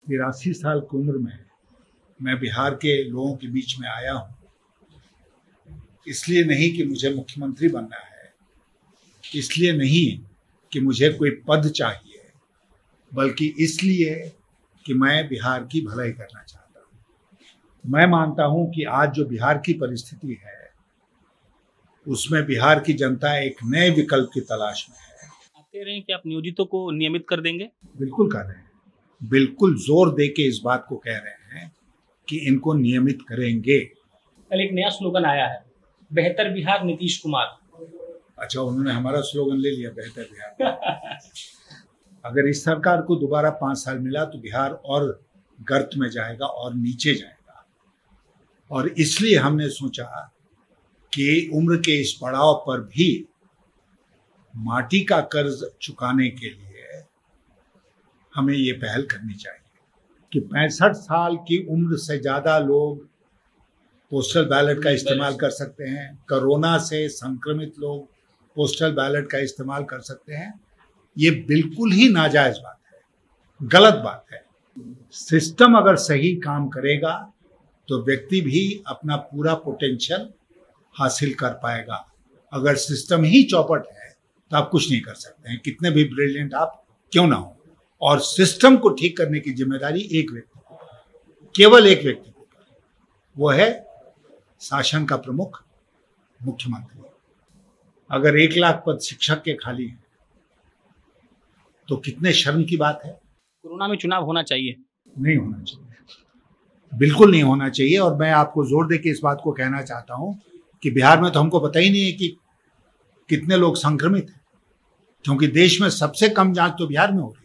83 साल की उम्र में मैं बिहार के लोगों के बीच में आया हूँ, इसलिए नहीं कि मुझे मुख्यमंत्री बनना है, इसलिए नहीं कि मुझे कोई पद चाहिए, बल्कि इसलिए कि मैं बिहार की भलाई करना चाहता हूँ। मैं मानता हूँ कि आज जो बिहार की परिस्थिति है, उसमें बिहार की जनता एक नए विकल्प की तलाश में है। आप कह रहे हैं कि आप नियोजितों को नियमित कर देंगे? बिल्कुल कर रहे हैं, बिल्कुल जोर दे के इस बात को कह रहे हैं कि इनको नियमित करेंगे। कल एक नया स्लोगन आया है, बेहतर बिहार नीतीश कुमार। अच्छा, उन्होंने हमारा स्लोगन ले लिया, बेहतर बिहार। अगर इस सरकार को दोबारा 5 साल मिला तो बिहार और गर्त में जाएगा और नीचे जाएगा, और इसलिए हमने सोचा कि उम्र के इस पड़ाव पर भी माटी का कर्ज चुकाने के लिए हमें ये पहल करनी चाहिए कि 65 साल की उम्र से ज्यादा लोग पोस्टल बैलेट का इस्तेमाल कर सकते हैं। कोरोना से संक्रमित लोग पोस्टल बैलेट का इस्तेमाल कर सकते हैं। ये बिल्कुल ही नाजायज बात है, गलत बात है। सिस्टम अगर सही काम करेगा तो व्यक्ति भी अपना पूरा पोटेंशियल हासिल कर पाएगा। अगर सिस्टम ही चौपट है तो आप कुछ नहीं कर सकते हैं, कितने भी ब्रिलियंट आप क्यों ना हो। और सिस्टम को ठीक करने की जिम्मेदारी एक व्यक्ति को, केवल एक व्यक्ति को, वो है शासन का प्रमुख, मुख्यमंत्री। अगर 1 लाख पद शिक्षक के खाली हैं तो कितने शर्म की बात है। कोरोना में चुनाव होना चाहिए? नहीं होना चाहिए, बिल्कुल नहीं होना चाहिए। और मैं आपको जोर दे के इस बात को कहना चाहता हूं कि बिहार में तो हमको पता ही नहीं है कि कितने लोग संक्रमित हैं, क्योंकि देश में सबसे कम जांच तो बिहार में हो रही है।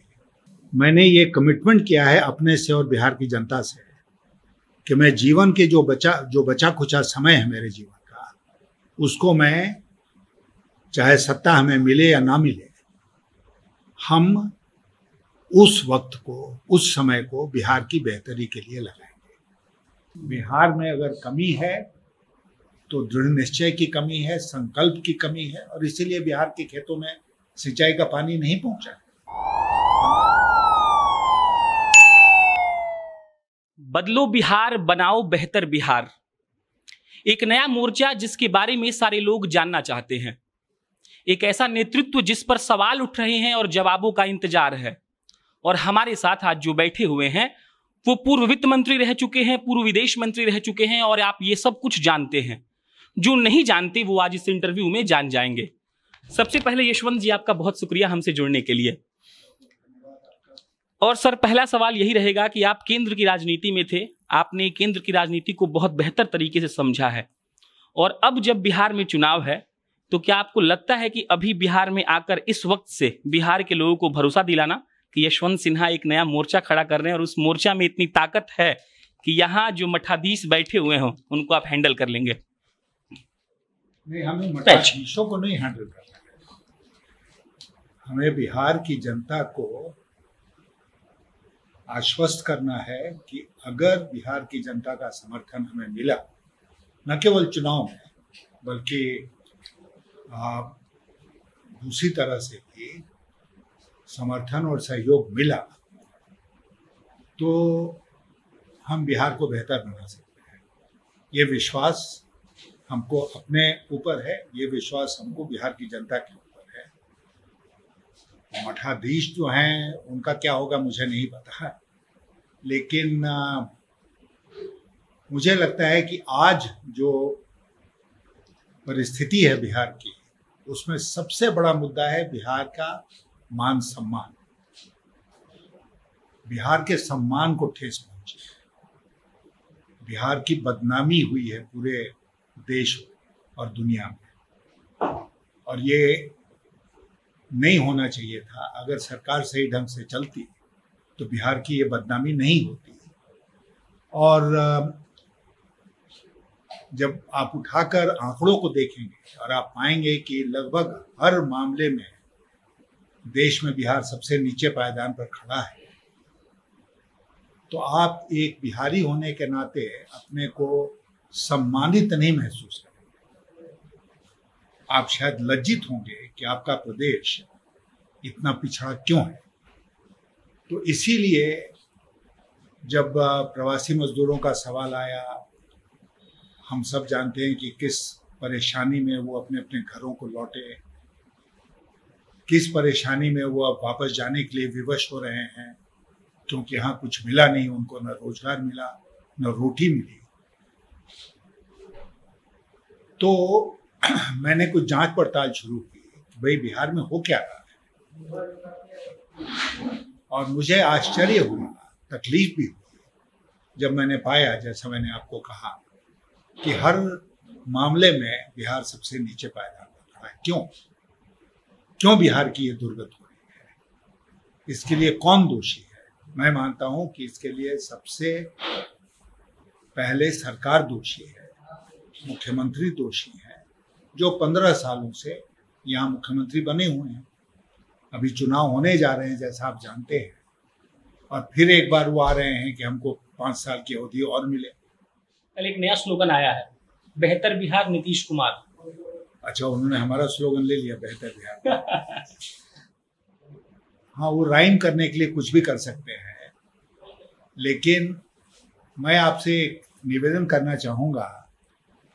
मैंने ये कमिटमेंट किया है अपने से और बिहार की जनता से कि मैं जीवन के जो बचा खुचा समय है मेरे जीवन का, उसको मैं, चाहे सत्ता हमें मिले या ना मिले, हम उस वक्त को, उस समय को बिहार की बेहतरी के लिए लगाएंगे। बिहार में अगर कमी है तो दृढ़ निश्चय की कमी है, संकल्प की कमी है, और इसीलिए बिहार के खेतों में सिंचाई का पानी नहीं पहुंचा। बदलो बिहार, बनाओ बेहतर बिहार, एक नया मोर्चा जिसके बारे में सारे लोग जानना चाहते हैं। एक ऐसा नेतृत्व जिस पर सवाल उठ रहे हैं और जवाबों का इंतजार है। और हमारे साथ आज जो बैठे हुए हैं वो पूर्व वित्त मंत्री रह चुके हैं, पूर्व विदेश मंत्री रह चुके हैं, और आप ये सब कुछ जानते हैं। जो नहीं जानते वो आज इस इंटरव्यू में जान जाएंगे। सबसे पहले यशवंत जी, आपका बहुत शुक्रिया हमसे जुड़ने के लिए। और सर, पहला सवाल यही रहेगा कि आप केंद्र की राजनीति में थे, आपने केंद्र की राजनीति को बहुत बेहतर तरीके से समझा है, और अब जब बिहार में चुनाव है तो क्या आपको लगता है कि अभी बिहार में आकर इस वक्त से बिहार के लोगों को भरोसा दिलाना कि यशवंत सिन्हा एक नया मोर्चा खड़ा कर रहे हैं और उस मोर्चा में इतनी ताकत है कि यहाँ जो मठाधीश बैठे हुए हों उनको आप हैंडल कर लेंगे? नहीं, हमें मठाधीशों को नहीं हैंडल करना है। हमें बिहार की जनता को आश्वस्त करना है कि अगर बिहार की जनता का समर्थन हमें मिला, न केवल चुनाव में बल्कि दूसरी तरह से भी समर्थन और सहयोग मिला, तो हम बिहार को बेहतर बना सकते हैं। ये विश्वास हमको अपने ऊपर है, ये विश्वास हमको बिहार की जनता के ऊपर है। मठाधीश जो हैं उनका क्या होगा मुझे नहीं पता, लेकिन मुझे लगता है कि आज जो परिस्थिति है बिहार की, उसमें सबसे बड़ा मुद्दा है बिहार का मान सम्मान। बिहार के सम्मान को ठेस पहुंची है, बिहार की बदनामी हुई है पूरे देश और दुनिया में, और ये नहीं होना चाहिए था। अगर सरकार सही ढंग से चलती तो बिहार की ये बदनामी नहीं होती। और जब आप उठाकर आंकड़ों को देखेंगे और आप पाएंगे कि लगभग हर मामले में देश में बिहार सबसे नीचे पायदान पर खड़ा है, तो आप एक बिहारी होने के नाते अपने को सम्मानित नहीं महसूस करेंगे। आप शायद लज्जित होंगे कि आपका प्रदेश इतना पिछड़ा क्यों है। तो इसीलिए जब प्रवासी मजदूरों का सवाल आया, हम सब जानते हैं कि किस परेशानी में वो अपने अपने घरों को लौटे, किस परेशानी में वो अब वापस जाने के लिए विवश हो रहे हैं, क्योंकि यहाँ कुछ मिला नहीं उनको, न रोजगार मिला न रोटी मिली। तो मैंने कुछ जांच पड़ताल शुरू की कि भाई बिहार में हो क्या रहा है, और मुझे आश्चर्य हुआ, तकलीफ भी हुई जब मैंने पाया, जैसा मैंने आपको कहा, कि हर मामले में बिहार सबसे नीचे पायदान पर खड़ा है। क्यों बिहार की ये दुर्गति हो रही है? इसके लिए कौन दोषी है? मैं मानता हूं कि इसके लिए सबसे पहले सरकार दोषी है, मुख्यमंत्री दोषी है, जो 15 सालों से यहाँ मुख्यमंत्री बने हुए हैं। अभी चुनाव होने जा रहे हैं, जैसा आप जानते हैं, और फिर एक बार वो आ रहे हैं कि हमको 5 साल की अवधि और मिले। कल एक नया स्लोगन आया है, बेहतर बिहार नीतीश कुमार। अच्छा, उन्होंने हमारा स्लोगन ले लिया, बेहतर बिहार। हाँ, वो राइम करने के लिए कुछ भी कर सकते हैं, लेकिन मैं आपसे एक निवेदन करना चाहूंगा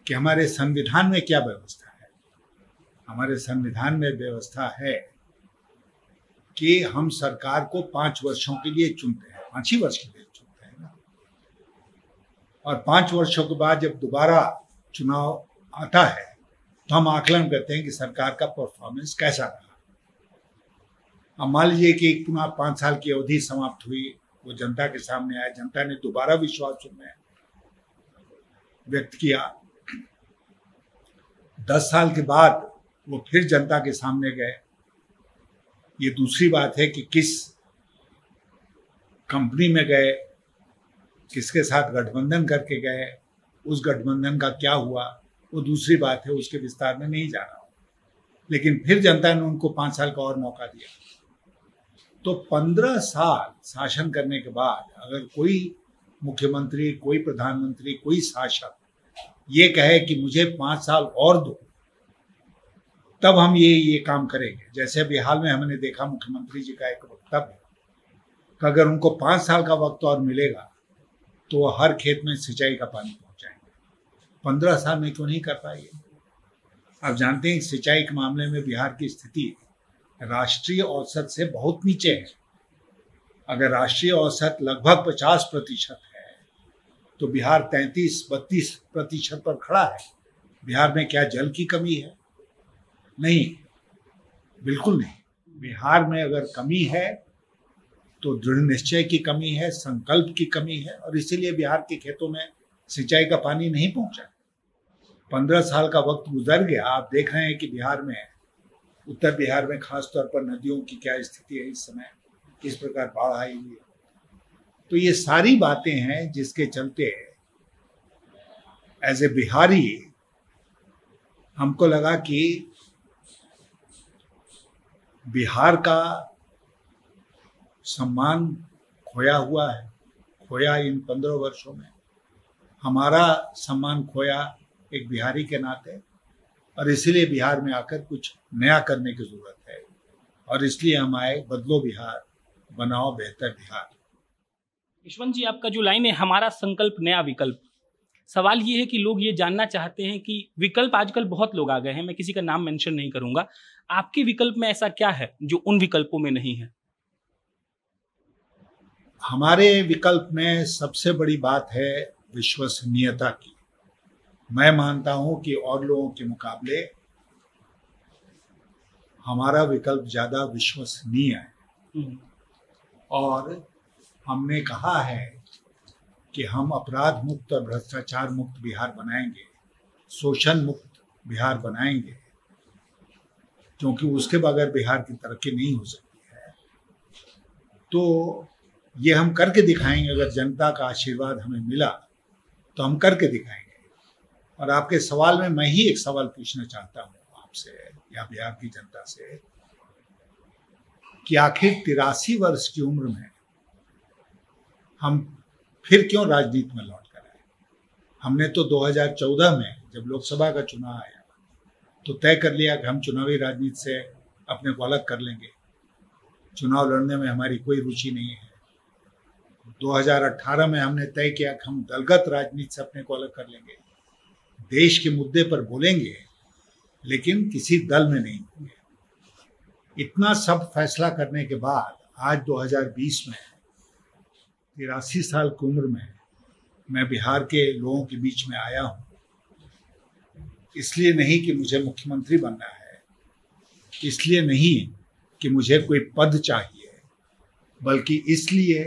कि हमारे संविधान में क्या व्यवस्था है। हमारे संविधान में व्यवस्था है कि हम सरकार को 5 वर्षों के लिए चुनते हैं, 5 ही वर्ष के लिए चुनते हैं ना, और 5 वर्षों के बाद जब दोबारा चुनाव आता है तो हम आकलन करते हैं कि सरकार का परफॉर्मेंस कैसा रहा। अब मान लीजिए कि पुनः 5 साल की अवधि समाप्त हुई, वो जनता के सामने आया, जनता ने दोबारा विश्वास उनमें व्यक्त किया। 10 साल के बाद वो फिर जनता के सामने गए। ये दूसरी बात है कि किस कंपनी में गए, किसके साथ गठबंधन करके गए, उस गठबंधन का क्या हुआ, वो दूसरी बात है, उसके विस्तार में नहीं जा रहा हूं। लेकिन फिर जनता ने उनको 5 साल का और मौका दिया। तो 15 साल शासन करने के बाद अगर कोई मुख्यमंत्री, कोई प्रधानमंत्री, कोई शासक ये कहे कि मुझे 5 साल और दो, तब हम ये काम करेंगे। जैसे अभी हाल में हमने देखा मुख्यमंत्री जी का एक वक्तव्य कि अगर उनको 5 साल का वक्त और मिलेगा तो हर खेत में सिंचाई का पानी पहुंचाएंगे। 15 साल में क्यों नहीं कर पाएंगे? आप जानते हैं सिंचाई के मामले में बिहार की स्थिति राष्ट्रीय औसत से बहुत नीचे है। अगर राष्ट्रीय औसत लगभग 50% है तो बिहार 33-32% पर खड़ा है। बिहार में क्या जल की कमी है? नहीं, बिल्कुल नहीं। बिहार में अगर कमी है तो दृढ़ निश्चय की कमी है, संकल्प की कमी है, और इसीलिए बिहार के खेतों में सिंचाई का पानी नहीं पहुंचा। 15 साल का वक्त गुजर गया। आप देख रहे हैं कि बिहार में, उत्तर बिहार में खासतौर पर नदियों की क्या स्थिति है इस समय, किस प्रकार बाढ़ आई हुई है। तो ये सारी बातें हैं जिसके चलते एज ए बिहारी हमको लगा कि बिहार का सम्मान खोया हुआ है, खोया इन 15 वर्षों में। हमारा सम्मान खोया एक बिहारी के नाते, और इसीलिए बिहार में आकर कुछ नया करने की जरूरत है, और इसलिए हम आए, बदलो बिहार, बनाओ बेहतर बिहार। यशवंत जी, आपका जो लाइन है, हमारा संकल्प नया विकल्प, सवाल ये है कि लोग ये जानना चाहते हैं कि विकल्प आजकल बहुत लोग आ गए हैं, मैं किसी का नाम मेंशन नहीं करूंगा, आपके विकल्प में ऐसा क्या है जो उन विकल्पों में नहीं है? हमारे विकल्प में सबसे बड़ी बात है विश्वसनीयता की। मैं मानता हूं कि और लोगों के मुकाबले हमारा विकल्प ज्यादा विश्वसनीय है, और हमने कहा है कि हम अपराध मुक्त और भ्रष्टाचार मुक्त बिहार बनाएंगे, शोषण मुक्त बिहार बनाएंगे, क्योंकि उसके बगैर बिहार की तरक्की नहीं हो सकती है। तो ये हम करके दिखाएंगे। अगर जनता का आशीर्वाद हमें मिला तो हम करके दिखाएंगे। और आपके सवाल में मैं ही एक सवाल पूछना चाहता हूँ आपसे या बिहार की जनता से, कि आखिर 83 वर्ष की उम्र में हम फिर क्यों राजनीति में लौट कर आए? हमने तो 2014 में जब लोकसभा का चुनाव आया तो तय कर लिया कि हम चुनावी राजनीति से अपने को अलग कर लेंगे, चुनाव लड़ने में हमारी कोई रुचि नहीं है। 2018 में हमने तय किया कि हम दलगत राजनीति से अपने को अलग कर लेंगे, देश के मुद्दे पर बोलेंगे लेकिन किसी दल में नहीं होंगे। इतना सब फैसला करने के बाद आज 2020 में 83 साल की उम्र में मैं बिहार के लोगों के बीच में आया हूँ, इसलिए नहीं कि मुझे मुख्यमंत्री बनना है, इसलिए नहीं कि मुझे कोई पद चाहिए, बल्कि इसलिए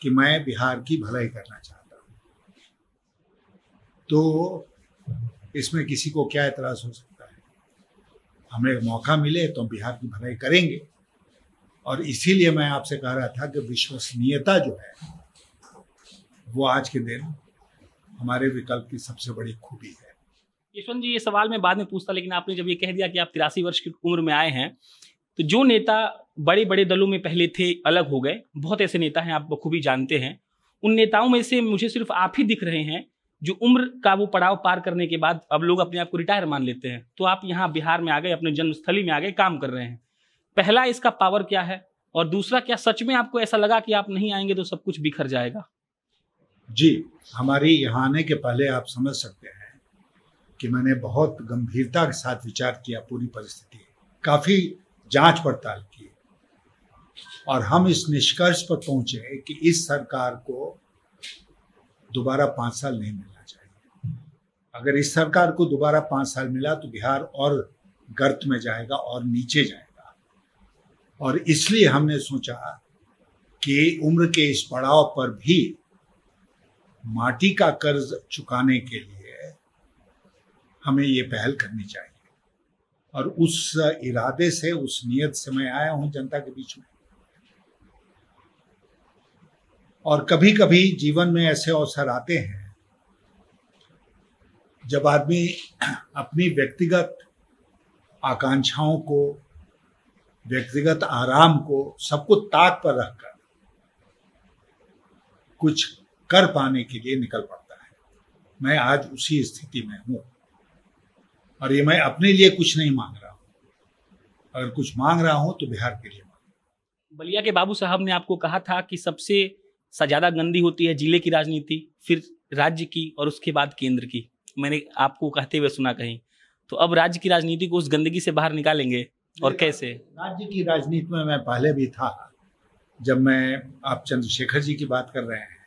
कि मैं बिहार की भलाई करना चाहता हूँ। तो इसमें किसी को क्या एतराज हो सकता है? हमें मौका मिले तो बिहार की भलाई करेंगे। और इसीलिए मैं आपसे कह रहा था कि विश्वसनीयता जो है वो आज के दिन हमारे विकल्प की सबसे बड़ी खूबी है। यशवंत जी, ये सवाल मैं बाद में पूछता, लेकिन आपने जब ये कह दिया कि आप 83 वर्ष की उम्र में आए हैं, तो जो नेता बड़े बड़े दलों में पहले थे अलग हो गए, बहुत ऐसे नेता हैं आप बखूबी जानते हैं, उन नेताओं में से मुझे सिर्फ आप ही दिख रहे हैं जो उम्र का वो पड़ाव पार करने के बाद अब लोग अपने आप को रिटायर मान लेते हैं। तो आप यहाँ बिहार में आ गए, अपने जन्मस्थली में आ गए, काम कर रहे हैं। पहला, इसका पावर क्या है? और दूसरा, क्या सच में आपको ऐसा लगा कि आप नहीं आएंगे तो सब कुछ बिखर जाएगा? जी, हमारी यहाँ आने के पहले आप समझ सकते हैं कि मैंने बहुत गंभीरता के साथ विचार किया, पूरी परिस्थिति काफी जांच पड़ताल की, और हम इस निष्कर्ष पर पहुंचे कि इस सरकार को दोबारा 5 साल नहीं मिलना चाहिए। अगर इस सरकार को दोबारा 5 साल मिला तो बिहार और गर्त में जाएगा और नीचे जाएगा। और इसलिए हमने सोचा कि उम्र के इस पड़ाव पर भी माटी का कर्ज चुकाने के लिए हमें ये पहल करनी चाहिए, और उस इरादे से, उस नियत से मैं आया हूं जनता के बीच में। और कभी कभी जीवन में ऐसे अवसर आते हैं जब आदमी अपनी व्यक्तिगत आकांक्षाओं को, व्यक्तिगत आराम को, सबको ताक पर रखकर कुछ कर पाने के लिए निकल पड़ता है। मैं आज उसी स्थिति में हूं, और ये मैं अपने लिए कुछ नहीं मांग रहा हूं। अगर कुछ मांग रहा हूं तो बिहार के लिए मांग। बलिया के बाबू साहब ने आपको कहा था कि सबसे ज्यादा गंदी होती है जिले की राजनीति, फिर राज्य की, और उसके बाद केंद्र की। मैंने आपको कहते हुए सुना कहीं। तो अब राज्य की राजनीति को उस गंदगी से बाहर निकालेंगे, और कैसे? राज्य की राजनीति में मैं पहले भी था। जब मैं, आप चंद्रशेखर जी की बात कर रहे हैं,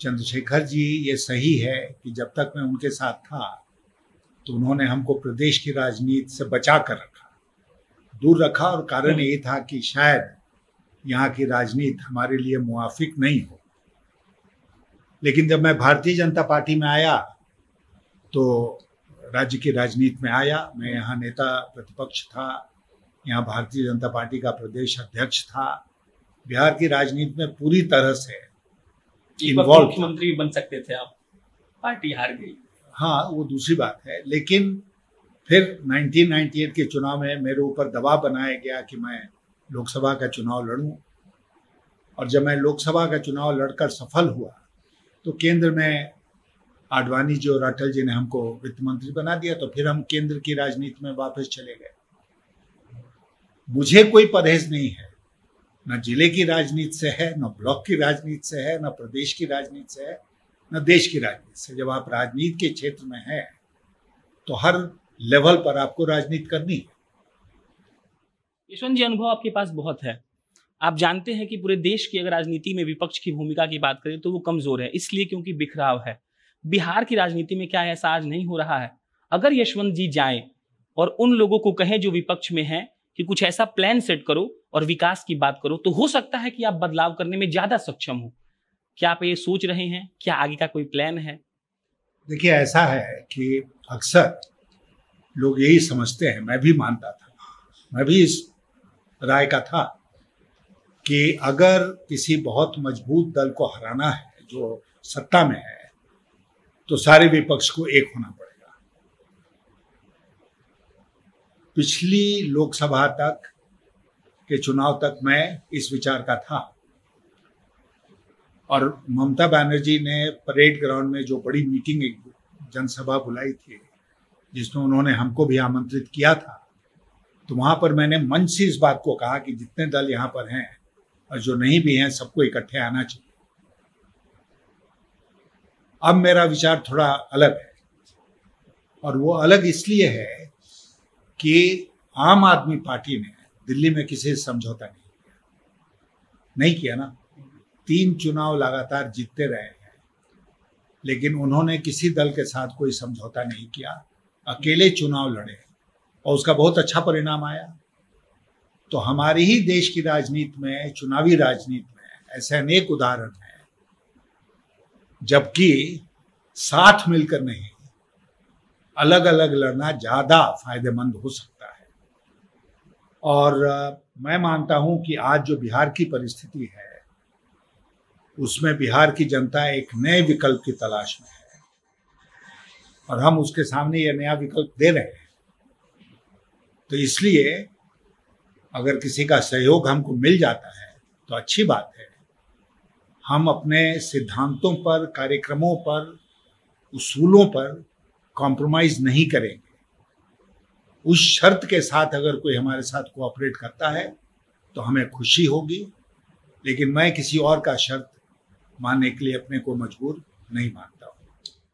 चंद्रशेखर जी, ये सही है कि जब तक मैं उनके साथ था तो उन्होंने हमको प्रदेश की राजनीति से बचा कर रखा, दूर रखा, और कारण ये था कि शायद यहाँ की राजनीति हमारे लिए मुआफिक नहीं हो। लेकिन जब मैं भारतीय जनता पार्टी में आया तो राज्य की राजनीति में आया। मैं यहाँ नेता प्रतिपक्ष था, यहाँ भारतीय जनता पार्टी का प्रदेश अध्यक्ष था, बिहार की राजनीति में पूरी तरह से इन्वॉल्व। मुख्यमंत्री बन सकते थे आप, पार्टी हार गई। हाँ, वो दूसरी बात है। लेकिन फिर 1998 के चुनाव में मेरे ऊपर दबाव बनाया गया कि मैं लोकसभा का चुनाव लड़ूं, और जब मैं लोकसभा का चुनाव लड़कर सफल हुआ तो केंद्र में आडवाणी जी और अटल जी ने हमको वित्त मंत्री बना दिया। तो फिर हम केंद्र की राजनीति में वापस चले गए। मुझे कोई परहेज नहीं है, न जिले की राजनीति से है, न ब्लॉक की राजनीति से है, न प्रदेश की राजनीति से है, न देश की राजनीति से। जब आप राजनीति के क्षेत्र में हैं तो हर लेवल पर आपको राजनीति करनी है। यशवंत जी, अनुभव आपके पास बहुत है। आप जानते हैं कि पूरे देश की अगर राजनीति में विपक्ष की भूमिका की बात करें तो वो कमजोर है, इसलिए क्योंकि बिखराव है। बिहार की राजनीति में क्या ऐसा आज नहीं हो रहा है? अगर यशवंत जी जाएं और उन लोगों को कहें जो विपक्ष में हैं कि कुछ ऐसा प्लान सेट करो और विकास की बात करो, तो हो सकता है कि आप बदलाव करने में ज्यादा सक्षम हो। क्या आप ये सोच रहे हैं? क्या आगे का कोई प्लान है? देखिए, ऐसा है कि अक्सर लोग यही समझते हैं, मैं भी मानता था, मैं भी इस राय का था कि अगर किसी बहुत मजबूत दल को हराना है जो सत्ता में है तो सारे विपक्ष को एक होना पड़ेगा। पिछली लोकसभा तक के चुनाव तक मैं इस विचार का था, और ममता बनर्जी ने परेड ग्राउंड में जो बड़ी मीटिंग, एक जनसभा बुलाई थी जिसमें उन्होंने हमको भी आमंत्रित किया था, तो वहां पर मैंने मंच से इस बात को कहा कि जितने दल यहाँ पर हैं और जो नहीं भी हैं सबको इकट्ठे आना चाहिए। अब मेरा विचार थोड़ा अलग है, और वो अलग इसलिए है कि आम आदमी पार्टी ने दिल्ली में किसी से समझौता नहीं किया ना। 3 चुनाव लगातार जीतते रहे हैं, लेकिन उन्होंने किसी दल के साथ कोई समझौता नहीं किया, अकेले चुनाव लड़े और उसका बहुत अच्छा परिणाम आया। तो हमारी ही देश की राजनीति में, चुनावी राजनीति में ऐसे अनेक उदाहरण हैं, जबकि साथ मिलकर नहीं, अलग अलग लड़ना ज्यादा फायदेमंद हो सकता है। और मैं मानता हूं कि आज जो बिहार की परिस्थिति है, उसमें बिहार की जनता एक नए विकल्प की तलाश में है, और हम उसके सामने ये नया विकल्प दे रहे हैं। तो इसलिए अगर किसी का सहयोग हमको मिल जाता है तो अच्छी बात है। हम अपने सिद्धांतों पर, कार्यक्रमों पर, उसूलों पर कॉम्प्रोमाइज नहीं करेंगे। उस शर्त के साथ अगर कोई हमारे साथ कोऑपरेट करता है तो हमें खुशी होगी, लेकिन मैं किसी और का शर्त मानने के लिए अपने को मजबूर नहीं मानता हूँ।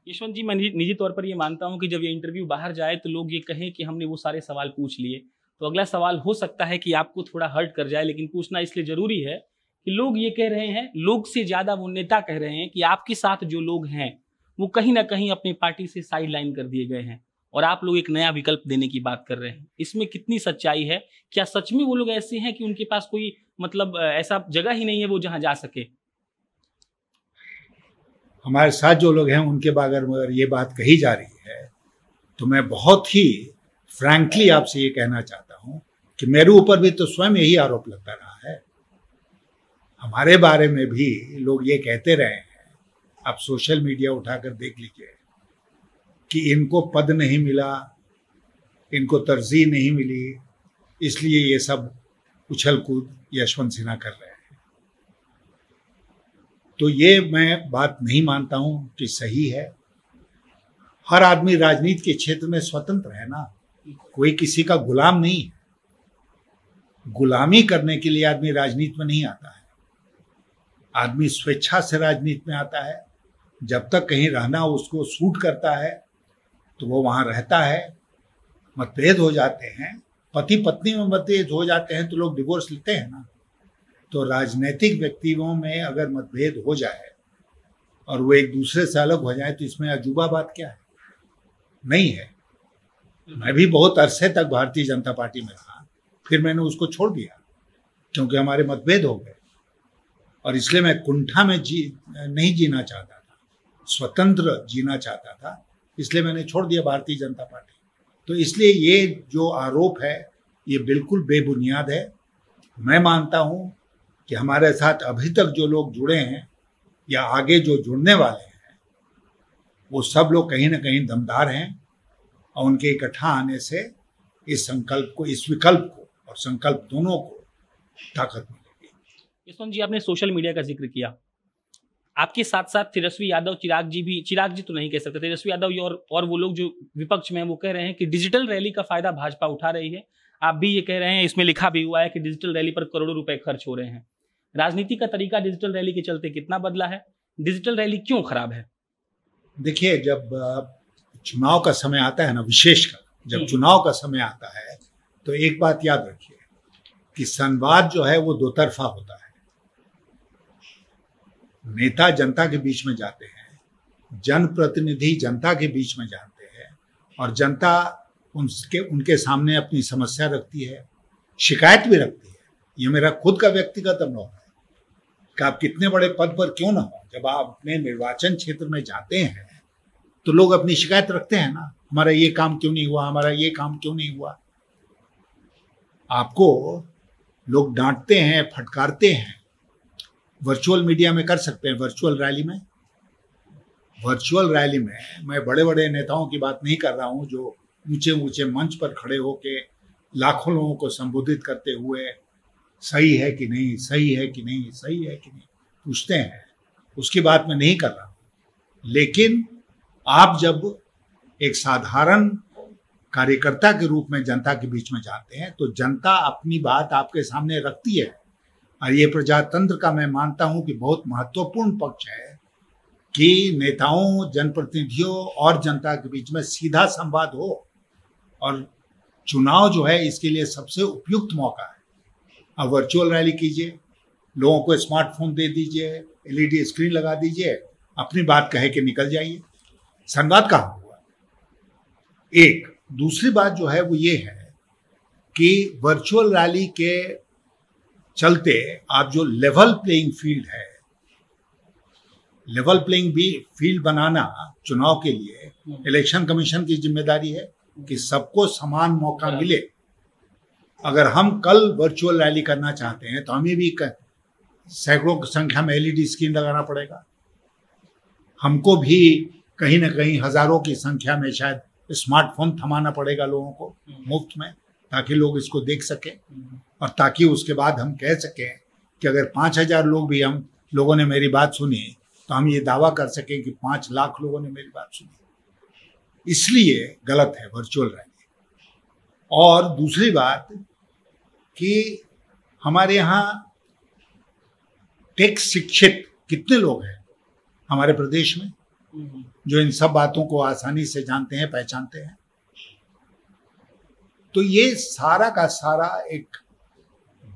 यशवंत जी, मैं निजी तौर पर ये मानता हूँ कि जब ये इंटरव्यू बाहर जाए तो लोग ये कहें कि हमने वो सारे सवाल पूछ लिए, तो अगला सवाल हो सकता है कि आपको थोड़ा हर्ट कर जाए, लेकिन पूछना इसलिए जरूरी है कि लोग ये कह रहे हैं, लोग से ज्यादा वो नेता कह रहे हैं कि आपके साथ जो लोग हैं वो कहीं ना कहीं अपनी पार्टी से साइड लाइन कर दिए गए हैं, और आप लोग एक नया विकल्प देने की बात कर रहे हैं। इसमें कितनी सच्चाई है? क्या सच में वो लोग ऐसे हैं कि उनके पास कोई मतलब ऐसा जगह ही नहीं है वो जहां जा सके? हमारे साथ जो लोग हैं उनके बारे में अगर ये बात कही जा रही है तो मैं बहुत ही फ्रैंकली आपसे ये कहना चाहता हूं कि मेरे ऊपर भी तो स्वयं यही आरोप लगता रहा है। हमारे बारे में भी लोग ये कहते रहे हैं, आप सोशल मीडिया उठाकर देख लीजिए, कि इनको पद नहीं मिला, इनको तरजीह नहीं मिली, इसलिए ये सब उछल कूद यशवंत सिन्हा कर रहे हैं। तो ये मैं बात नहीं मानता हूं कि सही है। हर आदमी राजनीति के क्षेत्र में स्वतंत्र है ना, कोई किसी का गुलाम नहीं है। गुलामी करने के लिए आदमी राजनीति में नहीं आता है। आदमी स्वेच्छा से राजनीति में आता है। जब तक कहीं रहना उसको सूट करता है तो वो वहां रहता है। मतभेद हो जाते हैं, पति पत्नी में मतभेद हो जाते हैं तो लोग डिवोर्स लेते हैं ना। तो राजनीतिक व्यक्तियों में अगर मतभेद हो जाए और वो एक दूसरे से अलग हो जाए तो इसमें अजूबा बात क्या है? नहीं है। मैं भी बहुत अरसे तक भारतीय जनता पार्टी में रहा, फिर मैंने उसको छोड़ दिया क्योंकि हमारे मतभेद हो गए, और इसलिए मैं कुंठा में नहीं जीना चाहता था, स्वतंत्र जीना चाहता था, इसलिए मैंने छोड़ दिया भारतीय जनता पार्टी। तो इसलिए ये जो आरोप है ये बिल्कुल बेबुनियाद है। मैं मानता हूं कि हमारे साथ अभी तक जो लोग जुड़े हैं या आगे जो जुड़ने वाले हैं वो सब लोग कहीं ना कहीं दमदार हैं, और उनके इकट्ठा आने से इस संकल्प को, इस विकल्प को और संकल्प दोनों को ताकत मिलेगी। यशवंत जी, आपने सोशल मीडिया का जिक्र किया, आपके साथ साथ तेजस्वी यादव, चिराग जी तो नहीं कह सकते, तेजस्वी यादव और वो लोग जो विपक्ष में हैं वो कह रहे हैं कि डिजिटल रैली का फायदा भाजपा उठा रही है। आप भी ये कह रहे हैं, इसमें लिखा भी हुआ है कि डिजिटल रैली पर करोड़ों रुपए खर्च हो रहे हैं। राजनीति का तरीका डिजिटल रैली के चलते कितना बदला है? डिजिटल रैली क्यों खराब है? देखिए, जब चुनाव का समय आता है ना, विशेषकर जब चुनाव का समय आता है तो एक बात याद रखिए कि संवाद जो है वो दो तरफा होता है। नेता जनता के बीच में जाते हैं, जनप्रतिनिधि जनता के बीच में जाते हैं, और जनता उनके सामने अपनी समस्या रखती है, शिकायत भी रखती है। ये मेरा खुद का व्यक्तिगत अनुभव है कि आप कितने बड़े पद पर क्यों ना हो, जब आप अपने निर्वाचन क्षेत्र में जाते हैं तो लोग अपनी शिकायत रखते हैं ना, हमारा ये काम क्यों नहीं हुआ, हमारा ये काम क्यों नहीं हुआ। आपको लोग डांटते हैं, फटकारते हैं। वर्चुअल मीडिया में कर सकते हैं, वर्चुअल रैली में मैं बड़े बड़े नेताओं की बात नहीं कर रहा हूं जो ऊंचे ऊंचे मंच पर खड़े होके लाखों लोगों को संबोधित करते हुए सही है कि नहीं, सही है कि नहीं, सही है कि नहीं पूछते हैं, उसकी बात मैं नहीं कर रहा हूं। लेकिन आप जब एक साधारण कार्यकर्ता के रूप में जनता के बीच में जाते हैं तो जनता अपनी बात आपके सामने रखती है, और ये प्रजातंत्र का मैं मानता हूं कि बहुत महत्वपूर्ण पक्ष है कि नेताओं, जनप्रतिनिधियों और जनता के बीच में सीधा संवाद हो। और चुनाव जो है इसके लिए सबसे उपयुक्त मौका है। अब वर्चुअल रैली कीजिए, लोगों को स्मार्टफोन दे दीजिए, एलईडी स्क्रीन लगा दीजिए, अपनी बात कहे के निकल जाइए। संवाद कहाँ हुआ? एक दूसरी बात जो है वो ये है कि वर्चुअल रैली के चलते आप जो लेवल प्लेइंग फील्ड है, लेवल प्लेइंग भी फील्ड बनाना चुनाव के लिए इलेक्शन कमीशन की जिम्मेदारी है कि सबको समान मौका मिले। अगर हम कल वर्चुअल रैली करना चाहते हैं तो हमें भी सैकड़ों की संख्या में एलईडी स्क्रीन लगाना पड़ेगा। हमको भी कहीं ना कहीं हजारों की संख्या में शायद स्मार्टफोन थमाना पड़ेगा लोगों को मुफ्त में, ताकि लोग इसको देख सकें और ताकि उसके बाद हम कह सकें कि अगर 5,000 लोग भी हम लोगों ने मेरी बात सुनी तो हम ये दावा कर सकें कि 5 लाख लोगों ने मेरी बात सुनी। इसलिए गलत है वर्चुअल रैली। और दूसरी बात कि हमारे यहाँ टेक शिक्षित कितने लोग हैं हमारे प्रदेश में जो इन सब बातों को आसानी से जानते हैं, पहचानते हैं। तो ये सारा का सारा एक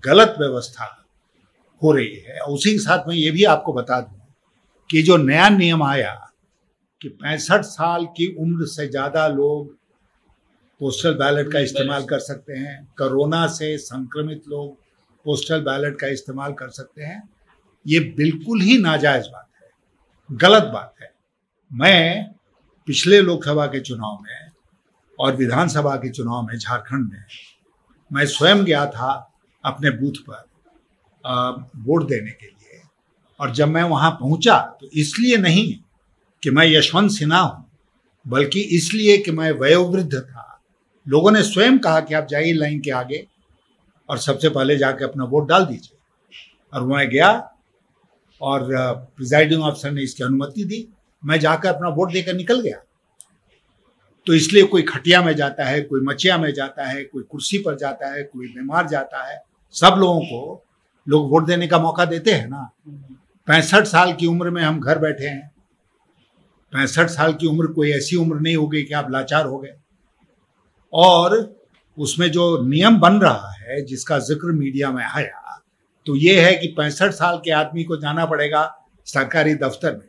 गलत व्यवस्था हो रही है। उसी के साथ में ये भी आपको बता दूं कि जो नया नियम आया कि 65 साल की उम्र से ज्यादा लोग पोस्टल बैलेट का इस्तेमाल कर सकते हैं, कोरोना से संक्रमित लोग पोस्टल बैलेट का इस्तेमाल कर सकते हैं, ये बिल्कुल ही नाजायज बात है, गलत बात है। मैं पिछले लोकसभा के चुनाव में और विधानसभा के चुनाव में झारखंड में मैं स्वयं गया था अपने बूथ पर वोट देने के लिए। और जब मैं वहां पहुंचा तो इसलिए नहीं कि मैं यशवंत सिन्हा हूं, बल्कि इसलिए कि मैं वयोवृद्ध था। लोगों ने स्वयं कहा कि आप जाइए लाइन के आगे और सबसे पहले जाके अपना वोट डाल दीजिए। और मैं गया और प्रिजाइडिंग ऑफिसर ने इसकी अनुमति दी। मैं जाकर अपना वोट देकर निकल गया। तो इसलिए कोई खटिया में जाता है, कोई मचिया में जाता है, कोई कुर्सी पर जाता है, कोई बीमार जाता है, सब लोगों को लोग वोट देने का मौका देते हैं ना। 65 साल की उम्र में हम घर बैठे हैं। 65 साल की उम्र कोई ऐसी उम्र नहीं हो गई कि आप लाचार हो गए। और उसमें जो नियम बन रहा है जिसका जिक्र मीडिया में आया, तो ये है कि 65 साल के आदमी को जाना पड़ेगा सरकारी दफ्तर में,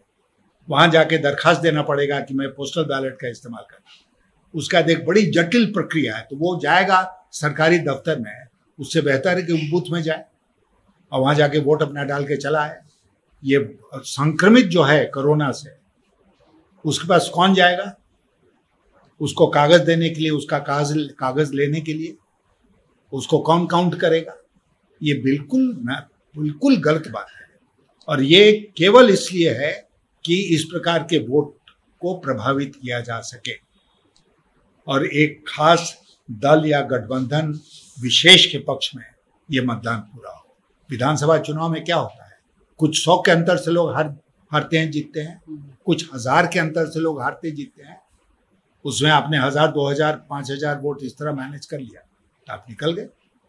वहां जाके दरखास्त देना पड़ेगा कि मैं पोस्टल बैलेट का इस्तेमाल करना। उसका एक बड़ी जटिल प्रक्रिया है। तो वो जाएगा सरकारी दफ्तर में, उससे बेहतर है कि वो बूथ में जाए और वहां जाके वोट अपना डाल के चला आए। ये संक्रमित जो है कोरोना से, उसके पास कौन जाएगा? उसको कागज देने के लिए, उसका कागज लेने के लिए उसको कौन काउंट करेगा? ये बिल्कुल गलत बात है। और ये केवल इसलिए है कि इस प्रकार के वोट को प्रभावित किया जा सके और एक खास दल या गठबंधन विशेष के पक्ष में ये मतदान पूरा हो। विधानसभा चुनाव में क्या होता है, कुछ 100 के अंतर से लोग हारते हैं, जीतते हैं, कुछ 1000 के अंतर से लोग हारते जीतते हैं। उसमें आपने 1000, 2000, 5000 वोट इस तरह मैनेज कर लिया तो आप निकल गए।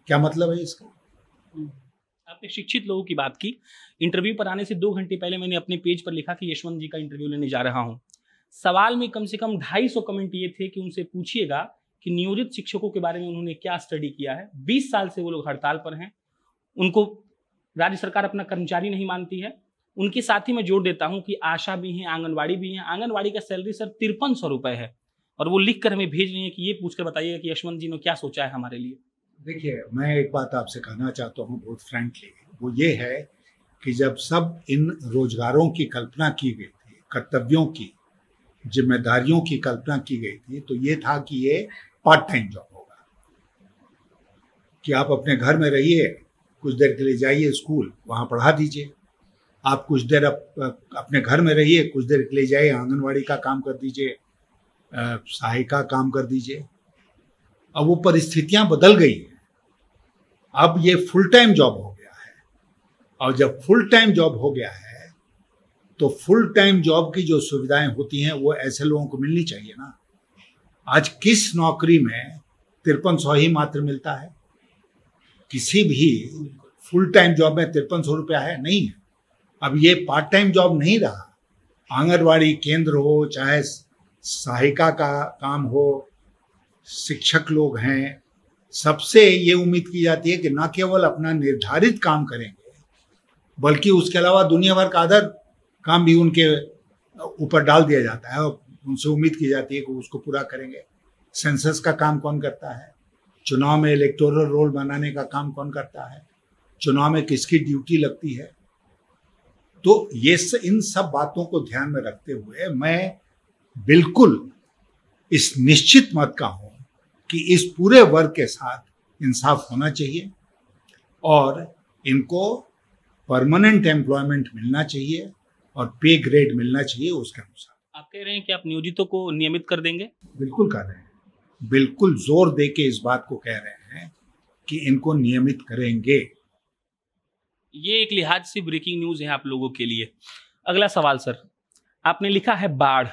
क्या मतलब है इसका? आपने शिक्षित लोगों की बात की। इंटरव्यू पर आने से 2 घंटे पहले मैंने अपने पेज पर लिखा कि यशवंत जी का इंटरव्यू लेने जा रहा हूं। सवाल में कम से कम 250 कमेंट ये थे कि उनसे पूछिएगा कि नियोजित शिक्षकों के बारे में उन्होंने क्या स्टडी किया है। 20 साल से वो लोग हड़ताल पर हैं, उनको राज्य सरकार अपना कर्मचारी नहीं मानती है। उनके साथ ही मैं जोड़ देता हूं कि आशा भी हैं, आंगनबाड़ी भी हैं। आंगनबाड़ी का सैलरी सर 5300 रुपए है और वो लिख कर हमें भेज रही है कि ये पूछकर बताइएगा कि यशवंत जी ने क्या सोचा है हमारे लिए। देखिए, मैं एक बात आपसे कहना चाहता हूँ बहुत फ्रैंकली, वो ये है कि जब सब इन रोजगारों की कल्पना की गई थी, कर्तव्यों की, जिम्मेदारियों की कल्पना की गई थी, तो ये था कि ये पार्ट टाइम जॉब होगा, कि आप अपने घर में रहिए, कुछ देर के लिए जाइए स्कूल, वहाँ पढ़ा दीजिए। आप कुछ देर अपने घर में रहिए, कुछ देर के लिए जाइए आंगनवाड़ी का काम कर दीजिए, सहायिका काम कर दीजिए। अब वो परिस्थितियां बदल गई हैं। अब ये फुल टाइम जॉब हो गया है। और जब फुल टाइम जॉब हो गया है तो फुल टाइम जॉब की जो सुविधाएं होती हैं वो ऐसे लोगों को मिलनी चाहिए ना। आज किस नौकरी में 5300 ही मात्र मिलता है? किसी भी फुल टाइम जॉब में 5300 रुपया है, नहीं है। अब ये पार्ट टाइम जॉब नहीं रहा। आंगनवाड़ी केंद्र हो, चाहे सहायिका का काम हो, शिक्षक लोग हैं, सबसे ये उम्मीद की जाती है कि न केवल अपना निर्धारित काम करेंगे बल्कि उसके अलावा दुनिया भर का अदर काम भी उनके ऊपर डाल दिया जाता है और उनसे उम्मीद की जाती है कि उसको पूरा करेंगे। सेंसस का काम कौन करता है, चुनाव में इलेक्टोरल रोल बनाने का काम कौन करता है, चुनाव में किसकी ड्यूटी लगती है। तो ये इन सब बातों को ध्यान में रखते हुए मैं बिल्कुल इस निश्चित मत का हूं कि इस पूरे वर्ग के साथ इंसाफ होना चाहिए और इनको परमानेंट एम्प्लॉयमेंट मिलना चाहिए और पे ग्रेड मिलना चाहिए उसके अनुसार। आप कह रहे हैं कि आप नियोजितों को नियमित कर देंगे? बिल्कुल कर रहे हैं, बिल्कुल जोर दे के इस बात को कह रहे हैं कि इनको नियमित करेंगे। ये एक लिहाज से ब्रेकिंग न्यूज है आप लोगों के लिए। अगला सवाल सर, आपने लिखा है बाढ़,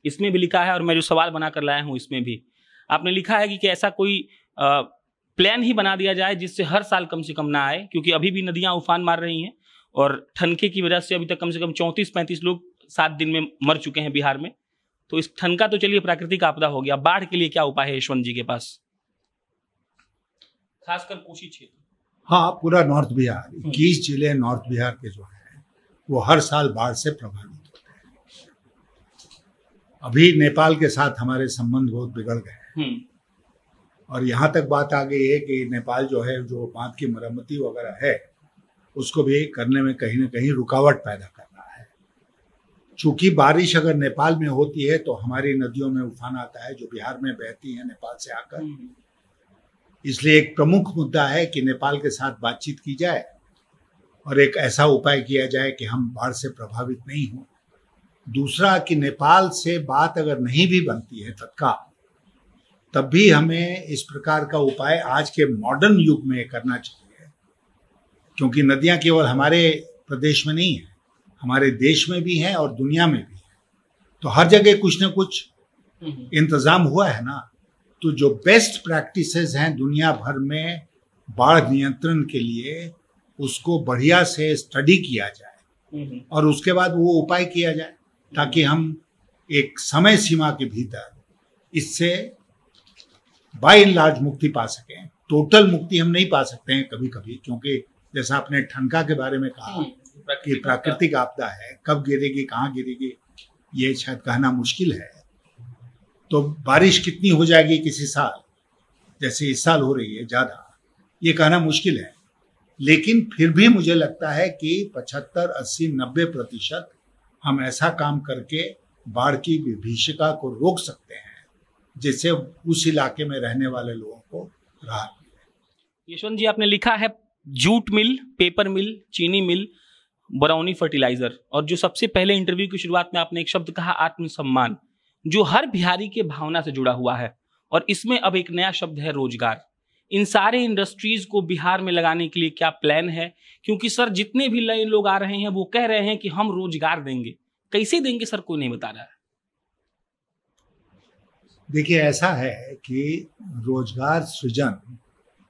इसमें भी लिखा है और मैं जो सवाल बनाकर लाया हूं इसमें भी आपने लिखा है कि ऐसा कोई प्लान ही बना दिया जाए जिससे हर साल कम से कम ना आए, क्योंकि अभी भी नदियां उफान मार रही हैं और ठनके की वजह से अभी तक कम से कम 34-35 लोग 7 दिन में मर चुके हैं बिहार में। तो इस ठनका तो चलिए प्राकृतिक आपदा हो गया, बाढ़ के लिए क्या उपाय है यशवंत जी के पास, खासकर कोसी क्षेत्र? हाँ, पूरा नॉर्थ बिहार, 21 जिले नॉर्थ बिहार के जो है वो हर साल बाढ़ से प्रभावित होते हैं। अभी नेपाल के साथ हमारे संबंध बहुत बिगड़ गए हैं और यहाँ तक बात आ गई है कि नेपाल जो है, जो बांध की मरम्मती वगैरह है, उसको भी करने में कहीं ना कहीं रुकावट पैदा कर रहा है। चूंकि बारिश अगर नेपाल में होती है तो हमारी नदियों में उफान आता है जो बिहार में बहती है नेपाल से आकर। इसलिए एक प्रमुख मुद्दा है कि नेपाल के साथ बातचीत की जाए और एक ऐसा उपाय किया जाए कि हम बाढ़ से प्रभावित नहीं हों। दूसरा कि नेपाल से बात अगर नहीं भी बनती है तत्काल, तब भी हमें इस प्रकार का उपाय आज के मॉडर्न युग में करना चाहिए, क्योंकि नदियां केवल हमारे प्रदेश में नहीं है, हमारे देश में भी हैं और दुनिया में भी है। तो हर जगह कुछ ना कुछ इंतजाम हुआ है ना। तो जो बेस्ट प्रैक्टिसेस हैं दुनिया भर में बाढ़ नियंत्रण के लिए, उसको बढ़िया से स्टडी किया जाए और उसके बाद वो उपाय किया जाए, ताकि हम एक समय सीमा के भीतर इससे बाय एंड लार्ज मुक्ति पा सकें। टोटल मुक्ति हम नहीं पा सकते हैं कभी कभी, क्योंकि जैसा आपने ठनका के बारे में कहा कि प्राकृतिक आपदा है, कब गिरेगी कहाँ गिरेगी ये शायद कहना मुश्किल है। तो बारिश कितनी हो जाएगी किसी साल, जैसे इस साल हो रही है ज़्यादा, ये कहना मुश्किल है। लेकिन फिर भी मुझे लगता है कि 75, 80, 90% हम ऐसा काम करके बाढ़ की विभीषिका को रोक सकते हैं, जिससे उस इलाके में रहने वाले लोगों को राहत मिले। यशवंत जी, आपने लिखा है जूट मिल, पेपर मिल, चीनी मिल, बरौनी फर्टिलाइजर, और जो सबसे पहले इंटरव्यू की शुरुआत में आपने एक शब्द कहा आत्मसम्मान, जो हर बिहारी के भावना से जुड़ा हुआ है। और इसमें अब एक नया शब्द है रोजगार। इन सारे इंडस्ट्रीज को बिहार में लगाने के लिए क्या प्लान है? क्योंकि सर जितने भी नए लोग आ रहे हैं वो कह रहे हैं कि हम रोजगार देंगे, कैसे देंगे सर कोई नहीं बता रहा है। देखिए, ऐसा है कि रोजगार सृजन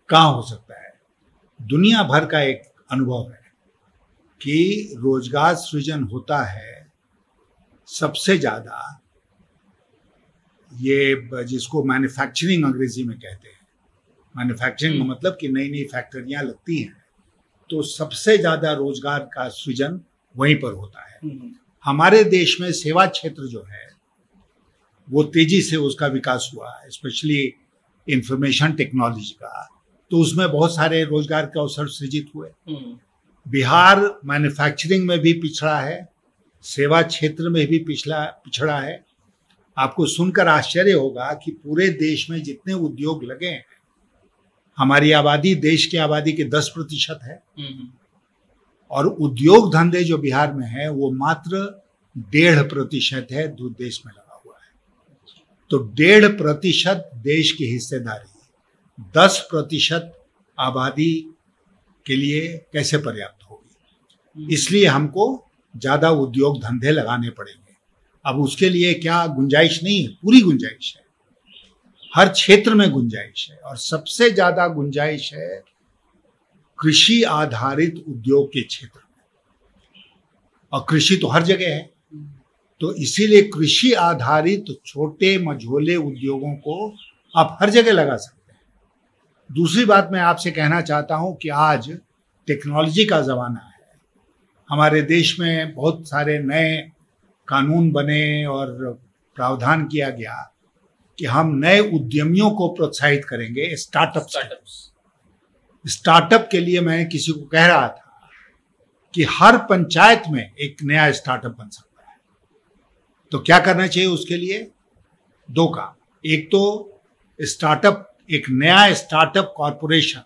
कहाँ हो सकता है, दुनिया भर का एक अनुभव है कि रोजगार सृजन होता है सबसे ज्यादा, ये जिसको मैन्युफैक्चरिंग अंग्रेजी में कहते हैं। मैन्युफैक्चरिंग का मतलब कि नई नई फैक्ट्रियां लगती हैं, तो सबसे ज्यादा रोजगार का सृजन वहीं पर होता है। हमारे देश में सेवा क्षेत्र जो है वो तेजी से उसका विकास हुआ है, स्पेशली इंफॉर्मेशन टेक्नोलॉजी का, तो उसमें बहुत सारे रोजगार के अवसर सृजित हुए। बिहार मैन्युफैक्चरिंग में भी पिछड़ा है, सेवा क्षेत्र में भी पिछड़ा है। आपको सुनकर आश्चर्य होगा कि पूरे देश में जितने उद्योग लगे हैं, हमारी आबादी देश की आबादी के 10% है, और उद्योग धंधे जो बिहार में है वो मात्र 1.5% है जो देश में लगा हुआ है। तो 1.5% देश की हिस्सेदारी 10% आबादी के लिए कैसे पर्याप्त होगी? इसलिए हमको ज्यादा उद्योग धंधे लगाने पड़ेंगे। अब उसके लिए क्या गुंजाइश नहीं है? पूरी गुंजाइश है, हर क्षेत्र में गुंजाइश है, और सबसे ज्यादा गुंजाइश है कृषि आधारित उद्योग के क्षेत्र में, और कृषि तो हर जगह है, तो इसीलिए कृषि आधारित छोटे मझोले उद्योगों को आप हर जगह लगा सकते हैं। दूसरी बात मैं आपसे कहना चाहता हूं कि आज टेक्नोलॉजी का ज़माना है। हमारे देश में बहुत सारे नए कानून बने और प्रावधान किया गया कि हम नए उद्यमियों को प्रोत्साहित करेंगे। स्टार्टअप के लिए मैं किसी को कह रहा था कि हर पंचायत में एक नया स्टार्टअप बन सकता है। तो क्या करना चाहिए उसके लिए? दो काम। एक तो स्टार्टअप, एक नया स्टार्टअप कॉरपोरेशन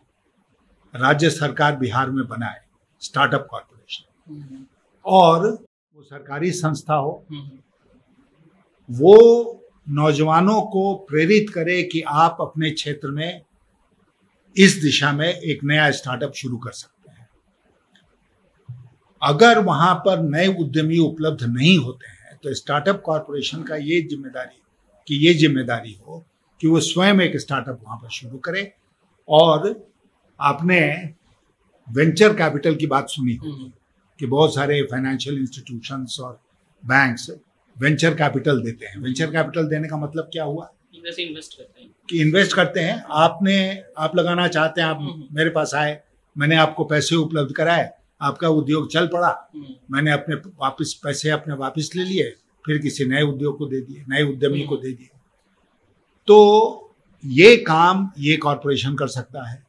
राज्य सरकार बिहार में बनाए, स्टार्टअप कॉरपोरेशन, और वो सरकारी संस्था हो, वो नौजवानों को प्रेरित करे कि आप अपने क्षेत्र में इस दिशा में एक नया स्टार्टअप शुरू कर सकते हैं। अगर वहां पर नए उद्यमी उपलब्ध नहीं होते हैं तो स्टार्टअप कॉरपोरेशन का ये जिम्मेदारी हो कि वो स्वयं एक स्टार्टअप वहां पर शुरू करे। और आपने वेंचर कैपिटल की बात सुनी कि बहुत सारे फाइनेंशियल इंस्टीट्यूशंस और बैंक्स वेंचर कैपिटल देते हैं। वेंचर कैपिटल देने का मतलब क्या हुआ? इन्वेस्ट करते हैं कि इन्वेस्ट करते हैं। आप लगाना चाहते हैं, आप मेरे पास आए, मैंने आपको पैसे उपलब्ध कराए, आपका उद्योग चल पड़ा, मैंने अपने पैसे वापस ले लिए, फिर किसी नए उद्योग को दे दिए, नए उद्यमी को दे दिए। तो ये काम ये कॉरपोरेशन कर सकता है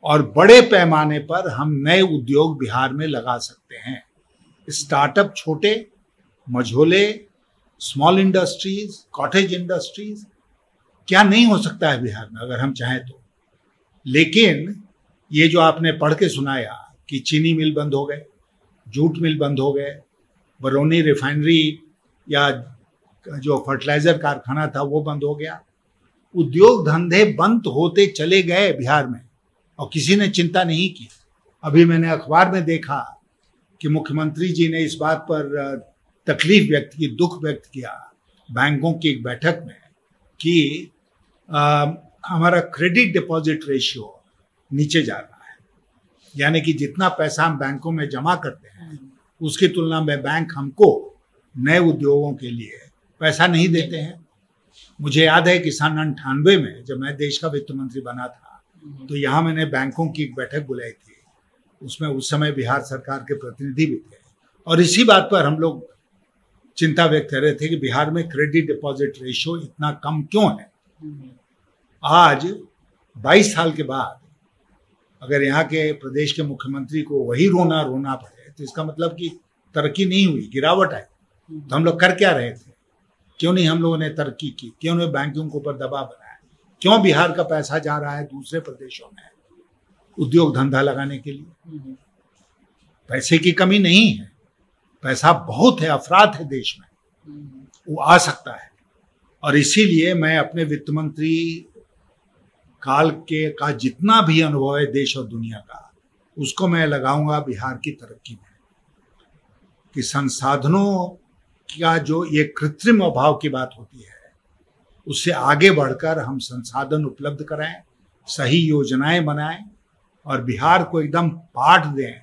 और बड़े पैमाने पर हम नए उद्योग बिहार में लगा सकते हैं। स्टार्टअप, छोटे मझोले, स्मॉल इंडस्ट्रीज, कॉटेज इंडस्ट्रीज, क्या नहीं हो सकता है बिहार में अगर हम चाहें तो। लेकिन ये जो आपने पढ़ के सुनाया कि चीनी मिल बंद हो गए, जूट मिल बंद हो गए, बरौनी रिफाइनरी या जो फर्टिलाइजर कारखाना था वो बंद हो गया, उद्योग धंधे बंद होते चले गए बिहार में और किसी ने चिंता नहीं की। अभी मैंने अखबार में देखा कि मुख्यमंत्री जी ने इस बात पर तकलीफ व्यक्त की, दुख व्यक्त किया बैंकों की एक बैठक में कि हमारा क्रेडिट डिपॉजिट रेशियो नीचे जा रहा है, यानी कि जितना पैसा हम बैंकों में जमा करते हैं उसकी तुलना में बैंक हमको नए उद्योगों के लिए पैसा नहीं देते हैं। मुझे याद है कि सन 98 में जब मैं देश का वित्त मंत्री बना था तो यहाँ मैंने बैंकों की एक बैठक बुलाई थी। उसमें उस समय बिहार सरकार के प्रतिनिधि भी थे और इसी बात पर हम लोग चिंता व्यक्त कर रहे थे कि बिहार में क्रेडिट डिपॉजिट रेशियो इतना कम क्यों है। आज 22 साल के बाद अगर यहाँ के प्रदेश के मुख्यमंत्री को वही रोना पड़े तो इसका मतलब कि तरक्की नहीं हुई, गिरावट आई। तो हम लोग कर क्या रहे थे? क्यों नहीं हम लोगों ने तरक्की की? क्यों नहीं बैंकों के ऊपर दबाव बनाया? क्यों बिहार का पैसा जा रहा है दूसरे प्रदेशों में उद्योग धंधा लगाने के लिए? पैसे की कमी नहीं है, पैसा बहुत है, अफराद है देश में, वो आ सकता है। और इसीलिए मैं अपने वित्त मंत्री काल का जितना भी अनुभव है देश और दुनिया का, उसको मैं लगाऊंगा बिहार की तरक्की में। कि संसाधनों का जो ये कृत्रिम अभाव की बात होती है उससे आगे बढ़कर हम संसाधन उपलब्ध कराएं, सही योजनाएं बनाएं और बिहार को एकदम पाठ दें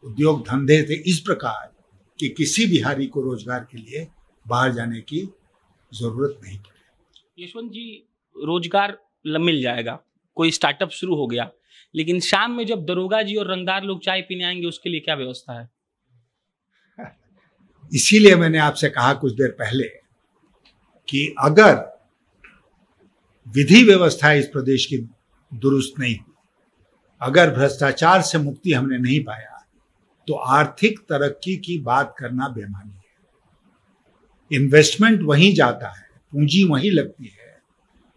उद्योग धंधे से, इस प्रकार कि किसी बिहारी को रोजगार के लिए बाहर जाने की जरूरत नहीं पड़े। यशवंत जी, रोजगार मिल जाएगा, कोई स्टार्टअप शुरू हो गया, लेकिन शाम में जब दरोगा जी और रंगदार लोग चाय पीने आएंगे उसके लिए क्या व्यवस्था है? इसीलिए मैंने आपसे कहा कुछ देर पहले कि अगर विधि व्यवस्था इस प्रदेश की दुरुस्त नहीं हुई, अगर भ्रष्टाचार से मुक्ति हमने नहीं पाया तो आर्थिक तरक्की की बात करना बेमानी है। इन्वेस्टमेंट वहीं जाता है, पूंजी वहीं लगती है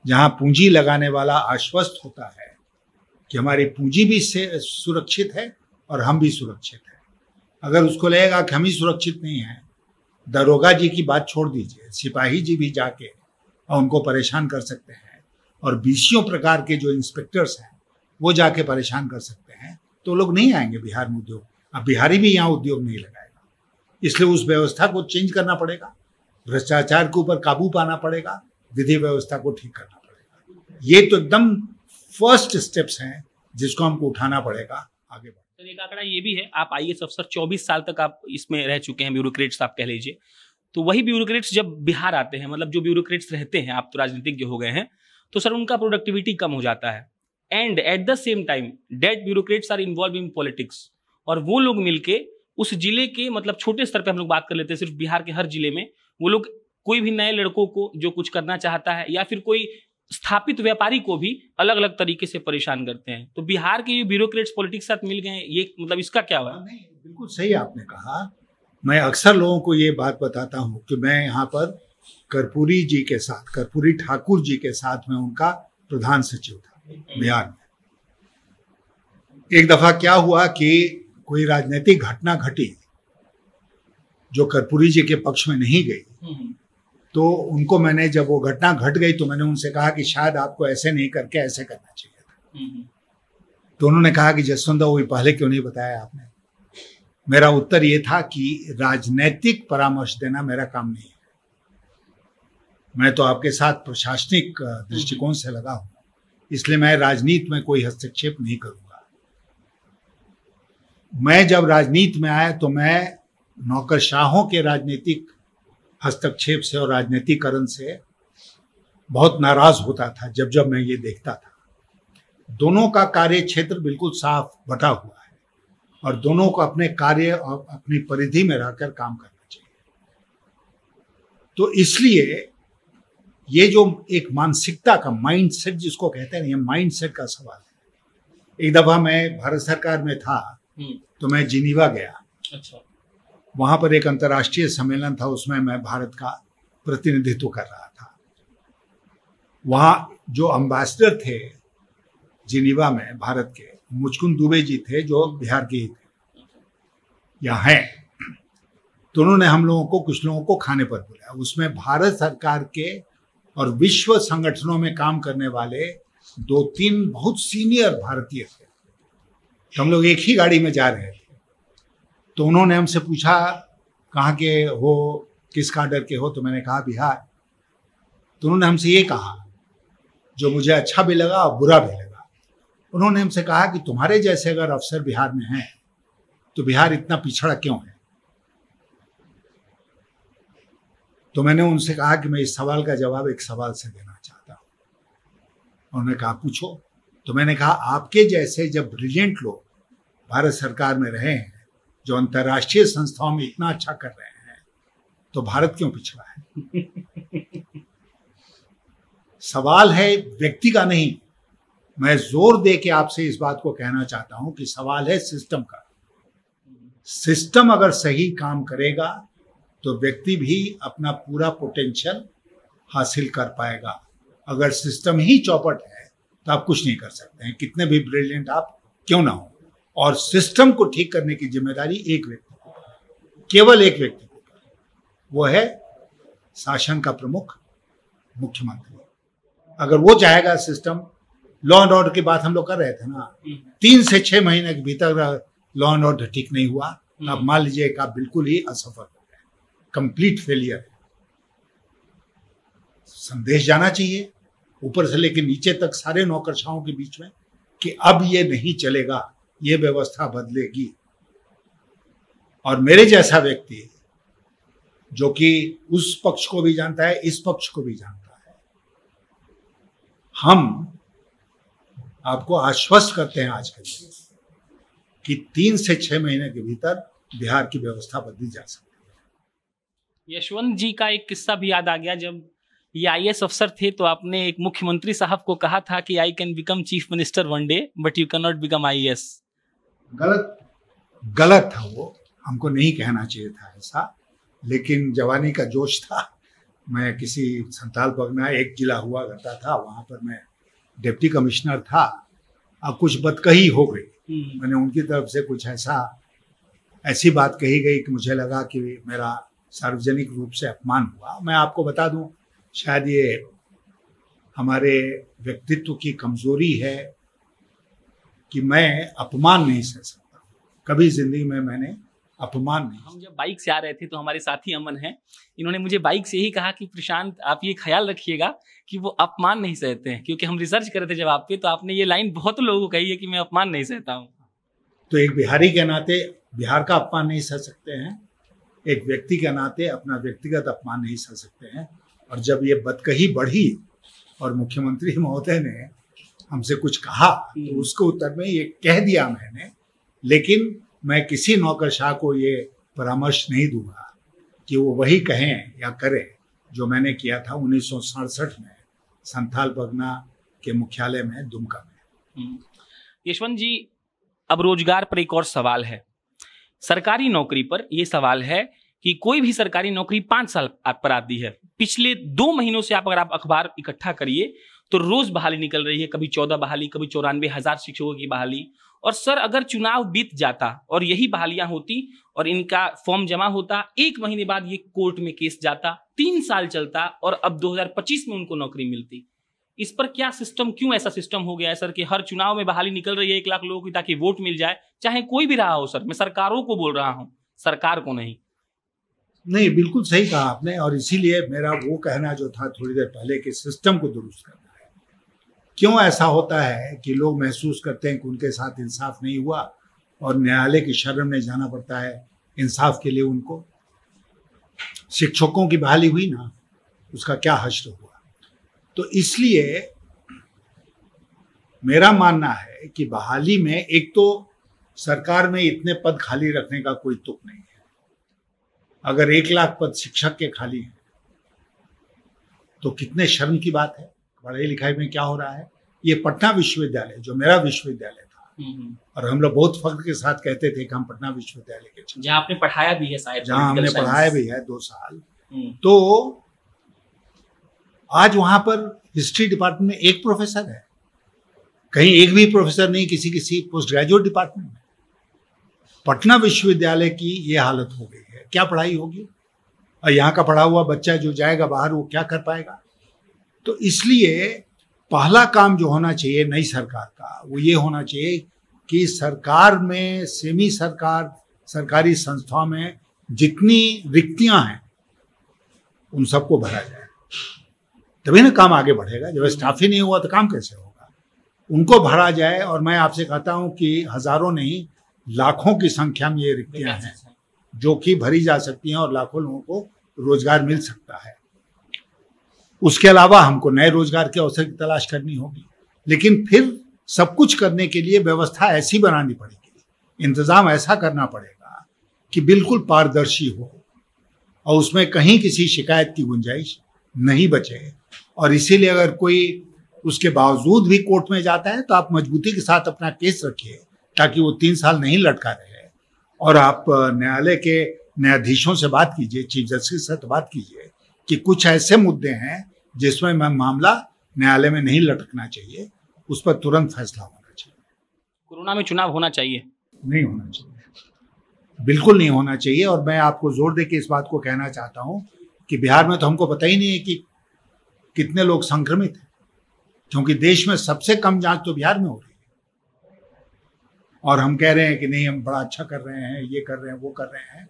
जहां पूंजी लगाने वाला आश्वस्त होता है कि हमारी पूंजी भी सुरक्षित है और हम भी सुरक्षित हैं। अगर उसको लगेगा कि हम ही सुरक्षित नहीं हैं, दरोगा जी की बात छोड़ दीजिए, सिपाही जी भी जाके और उनको परेशान कर सकते हैं और 20 प्रकार के जो इंस्पेक्टर्स हैं वो जाके परेशान कर सकते हैं, तो लोग नहीं आएंगे बिहार में उद्योग। अब बिहारी भी यहाँ उद्योग नहीं लगाएगा, इसलिए उस व्यवस्था को चेंज करना पड़ेगा, भ्रष्टाचार के ऊपर काबू पाना पड़ेगा, विधि व्यवस्था को ठीक करना पड़ेगा। ये तो एकदम फर्स्ट स्टेप्स हैं जिसको हमको उठाना पड़ेगा आगे बढ़। सर एक आंकड़ा ये भी है, आप आईएएस अफसर 24 साल तक आप इसमें रह चुके हैं, ब्यूरोक्रेट्स आप कह लीजिए, तो वही ब्यूरोक्रेट्स जब बिहार आते हैं, मतलब जो ब्यूरोक्रेट्स रहते हैं, आप तो राजनीतिज्ञ हो गए हैं, तो सर उनका प्रोडक्टिविटी कम हो जाता है। And at the same time that bureaucrats are involve in politics, और वो लोग मिलके उस जिले के, मतलब छोटे स्तर पे हम लोग बात कर लेते हैं, सिर्फ बिहार के हर जिले में वो लोग कोई भी नए लड़कों को जो कुछ करना चाहता है या फिर कोई स्थापित व्यापारी को भी अलग अलग तरीके से परेशान करते हैं। तो बिहार के ब्यूरोक्रेट्स पॉलिटिक्स साथ मिल गए, ये मतलब इसका क्या हुआ? नहीं, बिल्कुल सही आपने कहा। मैं अक्सर लोगों को ये बात बताता हूँ कि मैं यहाँ पर कर्पूरी जी के साथ, कर्पूरी ठाकुर जी के साथ में उनका प्रधान सचिव था बिहार में। एक दफा क्या हुआ कि कोई राजनीतिक घटना घटी जो कर्पूरी जी के पक्ष में नहीं गई, तो उनको मैंने, जब वो घटना घट गई तो मैंने उनसे कहा कि शायद आपको ऐसे नहीं करके ऐसे करना चाहिए था। तो उन्होंने कहा कि जसवंत वो पहले क्यों नहीं बताया आपने? मेरा उत्तर ये था कि राजनीतिक परामर्श देना मेरा काम नहीं है। मैं तो आपके साथ प्रशासनिक दृष्टिकोण से लगा हूं, इसलिए मैं राजनीति में कोई हस्तक्षेप नहीं करूंगा। मैं जब राजनीति में आया तो मैं नौकरशाहों के राजनीतिक हस्तक्षेप से और राजनीतिकरण से बहुत नाराज होता था। जब जब मैं ये देखता था, दोनों का कार्य क्षेत्र बिल्कुल साफ बटा हुआ है और दोनों को अपने कार्य और अपनी परिधि में रहकर काम करना चाहिए। तो इसलिए ये जो एक मानसिकता का माइंड सेट जिसको कहते हैं, ये माइंड सेट का सवाल है। एक दफा मैं भारत सरकार में था तो मैं जिनीवा गया। अच्छा। वहां पर एक अंतर्राष्ट्रीय सम्मेलन था, उसमें मैं भारत का प्रतिनिधित्व कर रहा था। वहां जो एम्बेसडर थे जिनीवा में भारत के, मुचकुंद दुबे जी थे, जो बिहार के ही थे या हैं। तो उन्होंने हम लोगों को, कुछ लोगों को खाने पर बुलाया। उसमें भारत सरकार के और विश्व संगठनों में काम करने वाले 2-3 बहुत सीनियर भारतीय थे। तो हम लोग एक ही गाड़ी में जा रहे थे। तो उन्होंने हमसे पूछा कहाँ के हो, किस काडर के हो? तो मैंने कहा बिहार। तो उन्होंने हमसे ये कहा, जो मुझे अच्छा भी लगा और बुरा भी लगा। उन्होंने हमसे कहा कि तुम्हारे जैसे अगर अफसर बिहार में हैं तो बिहार इतना पिछड़ा क्यों है? तो मैंने उनसे कहा कि मैं इस सवाल का जवाब एक सवाल से देना चाहता हूं। उन्होंने कहा पूछो। तो मैंने कहा आपके जैसे जब ब्रिलियंट लोग भारत सरकार में रहे हैं, जो अंतर्राष्ट्रीय संस्थाओं में इतना अच्छा कर रहे हैं, तो भारत क्यों पिछड़ा है? सवाल है व्यक्ति का नहीं। मैं जोर दे के आपसे इस बात को कहना चाहता हूं कि सवाल है सिस्टम का। सिस्टम अगर सही काम करेगा तो व्यक्ति भी अपना पूरा पोटेंशियल हासिल कर पाएगा। अगर सिस्टम ही चौपट है तो आप कुछ नहीं कर सकते हैं, कितने भी ब्रिलियंट आप क्यों ना हो। और सिस्टम को ठीक करने की जिम्मेदारी एक व्यक्ति को, केवल एक व्यक्ति को, वो है शासन का प्रमुख, मुख्यमंत्री। अगर वो चाहेगा सिस्टम, लॉ एंड ऑर्डर की बात हम लोग कर रहे थे ना, 3 से 6 महीने के भीतर लॉ एंड ऑर्डर ठीक नहीं हुआ, आप मान लीजिए कि आप बिल्कुल ही असफल हो गए, कंप्लीट फेलियर है। संदेश जाना चाहिए ऊपर से लेकर नीचे तक सारे नौकरशाहों के बीच में कि अब ये नहीं चलेगा, ये व्यवस्था बदलेगी। और मेरे जैसा व्यक्ति जो कि उस पक्ष को भी जानता है, इस पक्ष को भी जानता है, हम आपको आश्वस्त करते हैं आज के दिन कि 3 से 6 महीने के भीतर बिहार की व्यवस्था बदली जा सकती है। यशवंत जी का एक किस्सा भी याद आ गया। जब ये आईएएस अफसर थे तो आपने एक मुख्यमंत्री साहब को कहा था कि I can become chief minister one day but you can not become IAS. गलत था वो, हमको नहीं कहना चाहिए था ऐसा, लेकिन जवानी का जोश था। मैं किसी संताल परगना एक जिला हुआ करता था, वहां पर मैं डिप्टी कमिश्नर था। अब कुछ बदकही हो गई, मैंने उनकी तरफ से कुछ ऐसी बात कही गई कि मुझे लगा कि मेरा सार्वजनिक रूप से अपमान हुआ। मैं आपको बता दूं, शायद ये हमारे व्यक्तित्व की कमजोरी है कि मैं अपमान नहीं सह सकता। कभी जिंदगी में मैंने अपमान नहीं। हम जब बाइक से आ रहे थे तो हमारे साथी अमन हैं, इन्होंने मुझे बाइक से ही कहा कि प्रशांत आप ये ख्याल रखिएगा कि वो अपमान नहीं सहते हैं, क्योंकि हम रिसर्च कर रहे थे जब आप पे, तो आपने ये लाइन बहुत लोगों को कही है कि मैं अपमान नहीं सहता हूँ। तो एक बिहारी के नाते बिहार का अपमान नहीं सह सकते हैं, एक व्यक्ति के नाते अपना व्यक्तिगत अपमान नहीं सह सकते हैं। और जब ये बदकही बढ़ी और मुख्यमंत्री महोदय ने हमसे कुछ कहा तो उसके उत्तर में ये कह दिया मैंने, लेकिन मैं किसी नौकरशाह को ये परामर्श नहीं दूंगा कि वो वही कहें या करें जो मैंने किया था 1967 में संथाल परगना के मुख्यालय में दुमका में। यशवंत जी, अब रोजगार पर एक और सवाल है। सरकारी नौकरी पर यह सवाल है कि कोई भी सरकारी नौकरी 5 साल पर आती है। पिछले 2 महीनों से अगर आप अखबार इकट्ठा करिए तो रोज बहाली निकल रही है, कभी 14 बहाली, कभी 94,000 शिक्षकों की बहाली। और सर, अगर चुनाव बीत जाता और यही बहालियां होती और इनका फॉर्म जमा होता, 1 महीने बाद ये कोर्ट में केस जाता, 3 साल चलता और अब 2025 में उनको नौकरी मिलती। इस पर क्या सिस्टम, क्यों ऐसा सिस्टम हो गया है सर कि हर चुनाव में बहाली निकल रही है 1 लाख लोगों की ताकि वोट मिल जाए, चाहे कोई भी रहा हो? सर, मैं सरकारों को बोल रहा हूं, सरकार को नहीं। नहीं, बिल्कुल सही कहा आपने। और इसीलिए मेरा वो कहना जो था थोड़ी देर पहले कि सिस्टम को दुरुस्त करना है। क्यों ऐसा होता है कि लोग महसूस करते हैं कि उनके साथ इंसाफ नहीं हुआ और न्यायालय की शरण में जाना पड़ता है इंसाफ के लिए उनको? शिक्षकों की बहाली हुई ना, उसका क्या हश्र हुआ? तो इसलिए मेरा मानना है कि बहाली में एक तो सरकार में इतने पद खाली रखने का कोई तुक नहीं है। अगर 1 लाख पद शिक्षक के खाली हैं तो कितने शर्म की बात है। पढ़ाई लिखाई में क्या हो रहा है? ये पटना विश्वविद्यालय जो मेरा विश्वविद्यालय था, और हम लोग बहुत फख्र के साथ कहते थे कि हम पटना विश्वविद्यालय के छात्र, जहाँ आपने पढ़ाया भी है शायद, जहाँ हमने पढ़ाया भी है 2 साल, तो आज वहां पर हिस्ट्री डिपार्टमेंट में 1 प्रोफेसर है, कहीं एक भी प्रोफेसर नहीं किसी पोस्ट ग्रेजुएट डिपार्टमेंट में। पटना विश्वविद्यालय की ये हालत हो गई है, क्या पढ़ाई होगी? और यहाँ का पढ़ा हुआ बच्चा जो जाएगा बाहर वो क्या कर पाएगा? तो इसलिए पहला काम जो होना चाहिए नई सरकार का वो ये होना चाहिए कि सरकार में, सेमी सरकार, सरकारी संस्थाओं में जितनी रिक्तियां हैं उन सबको भरा जाए, तभी ना काम आगे बढ़ेगा। जब स्टाफ ही नहीं हुआ तो काम कैसे होगा? उनको भरा जाए। और मैं आपसे कहता हूं कि हजारों नहीं, लाखों की संख्या में ये रिक्तियां हैं जो कि भरी जा सकती हैं और लाखों लोगों को रोजगार मिल सकता है। उसके अलावा हमको नए रोजगार के अवसर की तलाश करनी होगी, लेकिन फिर सब कुछ करने के लिए व्यवस्था ऐसी बनानी पड़ेगी, इंतजाम ऐसा करना पड़ेगा कि बिल्कुल पारदर्शी हो और उसमें कहीं किसी शिकायत की गुंजाइश नहीं बचे। और इसीलिए अगर कोई उसके बावजूद भी कोर्ट में जाता है तो आप मजबूती के साथ अपना केस रखिए ताकि वो 3 साल नहीं लटका रहे। और आप न्यायालय के न्यायाधीशों से बात कीजिए, चीफ जस्टिस से तो बात कीजिए कि कुछ ऐसे मुद्दे हैं जिसमें मामला न्यायालय में नहीं लटकना चाहिए, उस पर तुरंत फैसला होना चाहिए। कोरोना में चुनाव होना चाहिए? नहीं होना चाहिए, बिल्कुल नहीं होना चाहिए। और मैं आपको जोर दे के इस बात को कहना चाहता हूं कि बिहार में तो हमको पता ही नहीं है कि कितने लोग संक्रमित हैं, क्योंकि देश में सबसे कम जांच तो बिहार में हो रही है। और हम कह रहे हैं कि नहीं हम बड़ा अच्छा कर रहे हैं, ये कर रहे हैं, वो कर रहे हैं।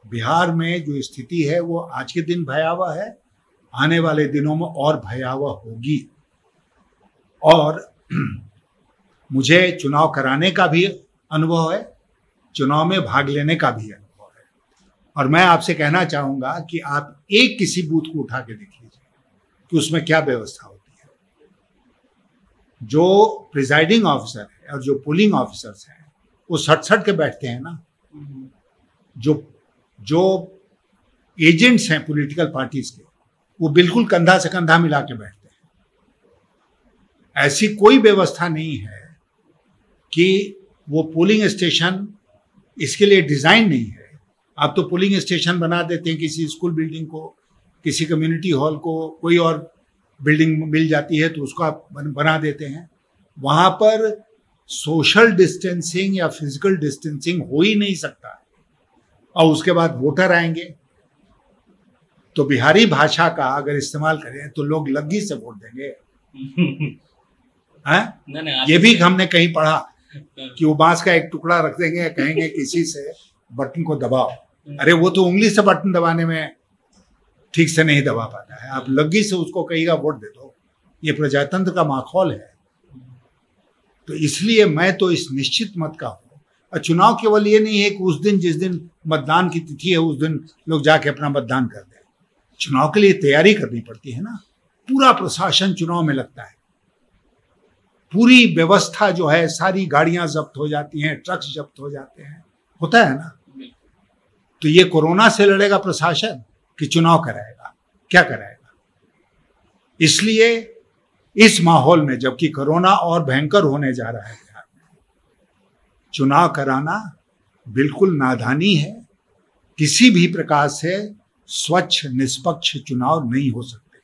बिहार में जो स्थिति है वो आज के दिन भयावह है, आने वाले दिनों में और भयावह होगी। और मुझे चुनाव कराने का भी अनुभव है, चुनाव में भाग लेने का भी अनुभव है। और मैं आपसे कहना चाहूंगा कि आप एक किसी बूथ को उठा के देख लीजिए कि उसमें क्या व्यवस्था होती है। जो प्रिजाइडिंग ऑफिसर है और जो पोलिंग ऑफिसर्स हैं वो सट के बैठते हैं ना। जो एजेंट्स हैं पॉलिटिकल पार्टीज के वो बिल्कुल कंधा से कंधा मिला के बैठते हैं। ऐसी कोई व्यवस्था नहीं है कि वो पोलिंग स्टेशन इसके लिए डिजाइन नहीं है। आप तो पोलिंग स्टेशन बना देते हैं, किसी स्कूल बिल्डिंग को, किसी कम्युनिटी हॉल को, कोई और बिल्डिंग मिल जाती है तो उसको आप बना देते हैं। वहां पर सोशल डिस्टेंसिंग या फिजिकल डिस्टेंसिंग हो ही नहीं सकता। और उसके बाद वोटर आएंगे तो बिहारी भाषा का अगर इस्तेमाल करें तो लोग लग्गी से वोट देंगे। ये भी हमने कहीं पढ़ा कि वो बांस का एक टुकड़ा रख देंगे, कहेंगे किसी से बटन को दबाओ। अरे वो तो उंगली से बटन दबाने में ठीक से नहीं दबा पाता है, आप लग्गी से उसको कहिएगा वोट दे दो। ये प्रजातंत्र का माहौल है। तो इसलिए मैं तो इस निश्चित मत का हूं। और चुनाव केवल ये नहीं है कि उस दिन जिस दिन मतदान की तिथि है उस दिन लोग जाके अपना मतदान कर दें। चुनाव के लिए तैयारी करनी पड़ती है ना, पूरा प्रशासन चुनाव में लगता है, पूरी व्यवस्था जो है, सारी गाड़ियां जब्त हो जाती हैं, ट्रक्स जब्त हो जाते हैं, होता है ना। तो ये कोरोना से लड़ेगा प्रशासन कि चुनाव कराएगा? क्या कराएगा? इसलिए इस माहौल में, जबकि कोरोना और भयंकर होने जा रहा है बिहार में, चुनाव कराना बिल्कुल नादानी है। किसी भी प्रकार से स्वच्छ निष्पक्ष चुनाव नहीं हो सकते।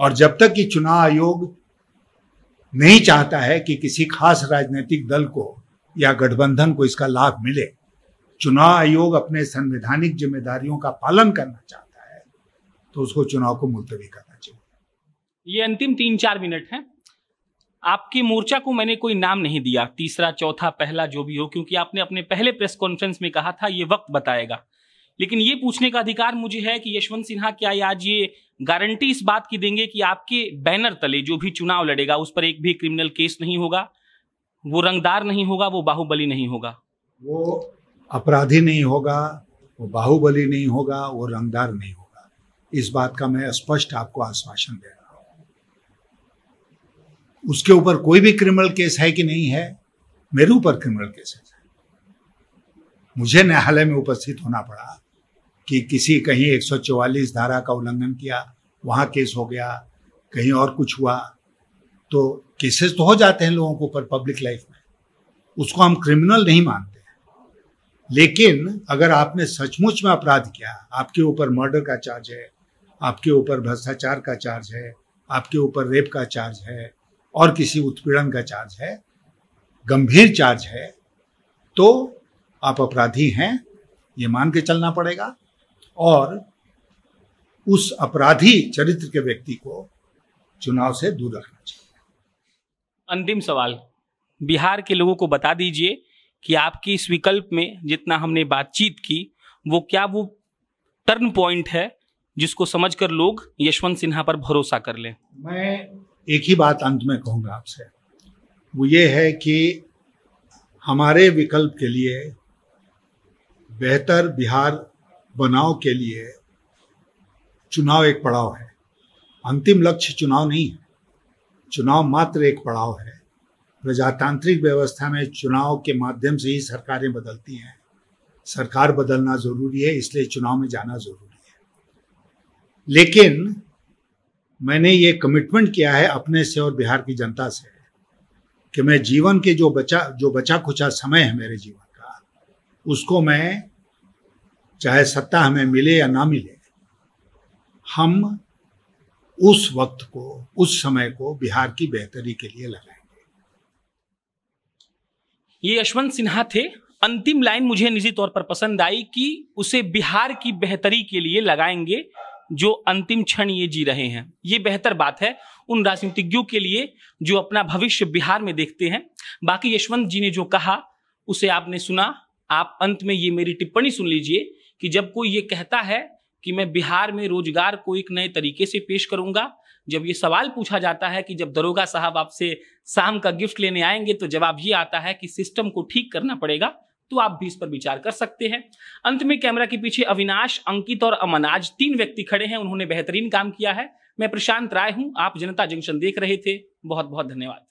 और जब तक कि चुनाव आयोग नहीं चाहता है कि किसी खास राजनीतिक दल को या गठबंधन को इसका लाभ मिले, चुनाव आयोग अपने संवैधानिक जिम्मेदारियों का पालन करना चाहता है, तो उसको चुनाव को मुलतवी करना चाहिए। ये अंतिम 3-4 मिनट हैं। आपकी मोर्चा को मैंने कोई नाम नहीं दिया, तीसरा, चौथा, पहला, जो भी हो, क्योंकि आपने अपने पहले प्रेस कॉन्फ्रेंस में कहा था ये वक्त बताएगा। लेकिन ये पूछने का अधिकार मुझे है कि यशवंत सिन्हा क्या आज ये गारंटी इस बात की देंगे कि आपके बैनर तले जो भी चुनाव लड़ेगा उस पर एक भी क्रिमिनल केस नहीं होगा, वो रंगदार नहीं होगा, वो बाहुबली नहीं होगा, वो अपराधी नहीं होगा, वो बाहुबली नहीं होगा, वो रंगदार नहीं होगा? इस बात का मैं स्पष्ट आपको आश्वासन दे रहा हूं। उसके ऊपर कोई भी क्रिमिनल केस है कि नहीं है? मेरे ऊपर क्रिमिनल केस है। मुझे न्यायालय में उपस्थित होना पड़ा कि किसी कहीं 144 धारा का उल्लंघन किया, वहां केस हो गया, कहीं और कुछ हुआ, तो केसेस तो हो जाते हैं लोगों के ऊपर पब्लिक लाइफ में, उसको हम क्रिमिनल नहीं मानते। लेकिन अगर आपने सचमुच में अपराध किया, आपके ऊपर मर्डर का चार्ज है, आपके ऊपर भ्रष्टाचार का चार्ज है, आपके ऊपर रेप का चार्ज है और किसी उत्पीड़न का चार्ज है, गंभीर चार्ज है, तो आप अपराधी हैं, ये मान के चलना पड़ेगा और उस अपराधी चरित्र के व्यक्ति को चुनाव से दूर रखना चाहिए। अंतिम सवाल, बिहार के लोगों को बता दीजिए कि आपकी इस विकल्प में जितना हमने बातचीत की, वो क्या वो टर्न पॉइंट है जिसको समझकर लोग यशवंत सिन्हा पर भरोसा कर लें? मैं एक ही बात अंत में कहूंगा आपसे, वो ये है कि हमारे विकल्प के लिए, बेहतर बिहार बनाओ के लिए चुनाव एक पड़ाव है, अंतिम लक्ष्य चुनाव नहीं है। चुनाव मात्र एक पड़ाव है। प्रजातांत्रिक व्यवस्था में चुनाव के माध्यम से ही सरकारें बदलती हैं। सरकार बदलना जरूरी है, इसलिए चुनाव में जाना जरूरी है। लेकिन मैंने ये कमिटमेंट किया है अपने से और बिहार की जनता से कि मैं जीवन के जो बचा खुचा समय है मेरे जीवन का, उसको मैं, चाहे सत्ता हमें मिले या ना मिले, हम उस वक्त को, उस समय को बिहार की बेहतरी के लिए लगाएंगे। ये यशवंत सिन्हा थे। अंतिम लाइन मुझे निजी तौर पर पसंद आई कि उसे बिहार की बेहतरी के लिए लगाएंगे, जो अंतिम क्षण ये जी रहे हैं। ये बेहतर बात है उन राजनीतिज्ञों के लिए जो अपना भविष्य बिहार में देखते हैं। बाकी यशवंत जी ने जो कहा उसे आपने सुना। आप अंत में ये मेरी टिप्पणी सुन लीजिए कि जब कोई ये कहता है कि मैं बिहार में रोजगार को एक नए तरीके से पेश करूंगा, जब ये सवाल पूछा जाता है कि जब दरोगा साहब आपसे शाम का गिफ्ट लेने आएंगे तो जवाब ये आता है कि सिस्टम को ठीक करना पड़ेगा, तो आप भी इस पर विचार कर सकते हैं। अंत में कैमरा के पीछे अविनाश, अंकित और अमन, आज 3 व्यक्ति खड़े हैं, उन्होंने बेहतरीन काम किया है। मैं प्रशांत राय हूं, आप जनता जंक्शन देख रहे थे। बहुत बहुत धन्यवाद।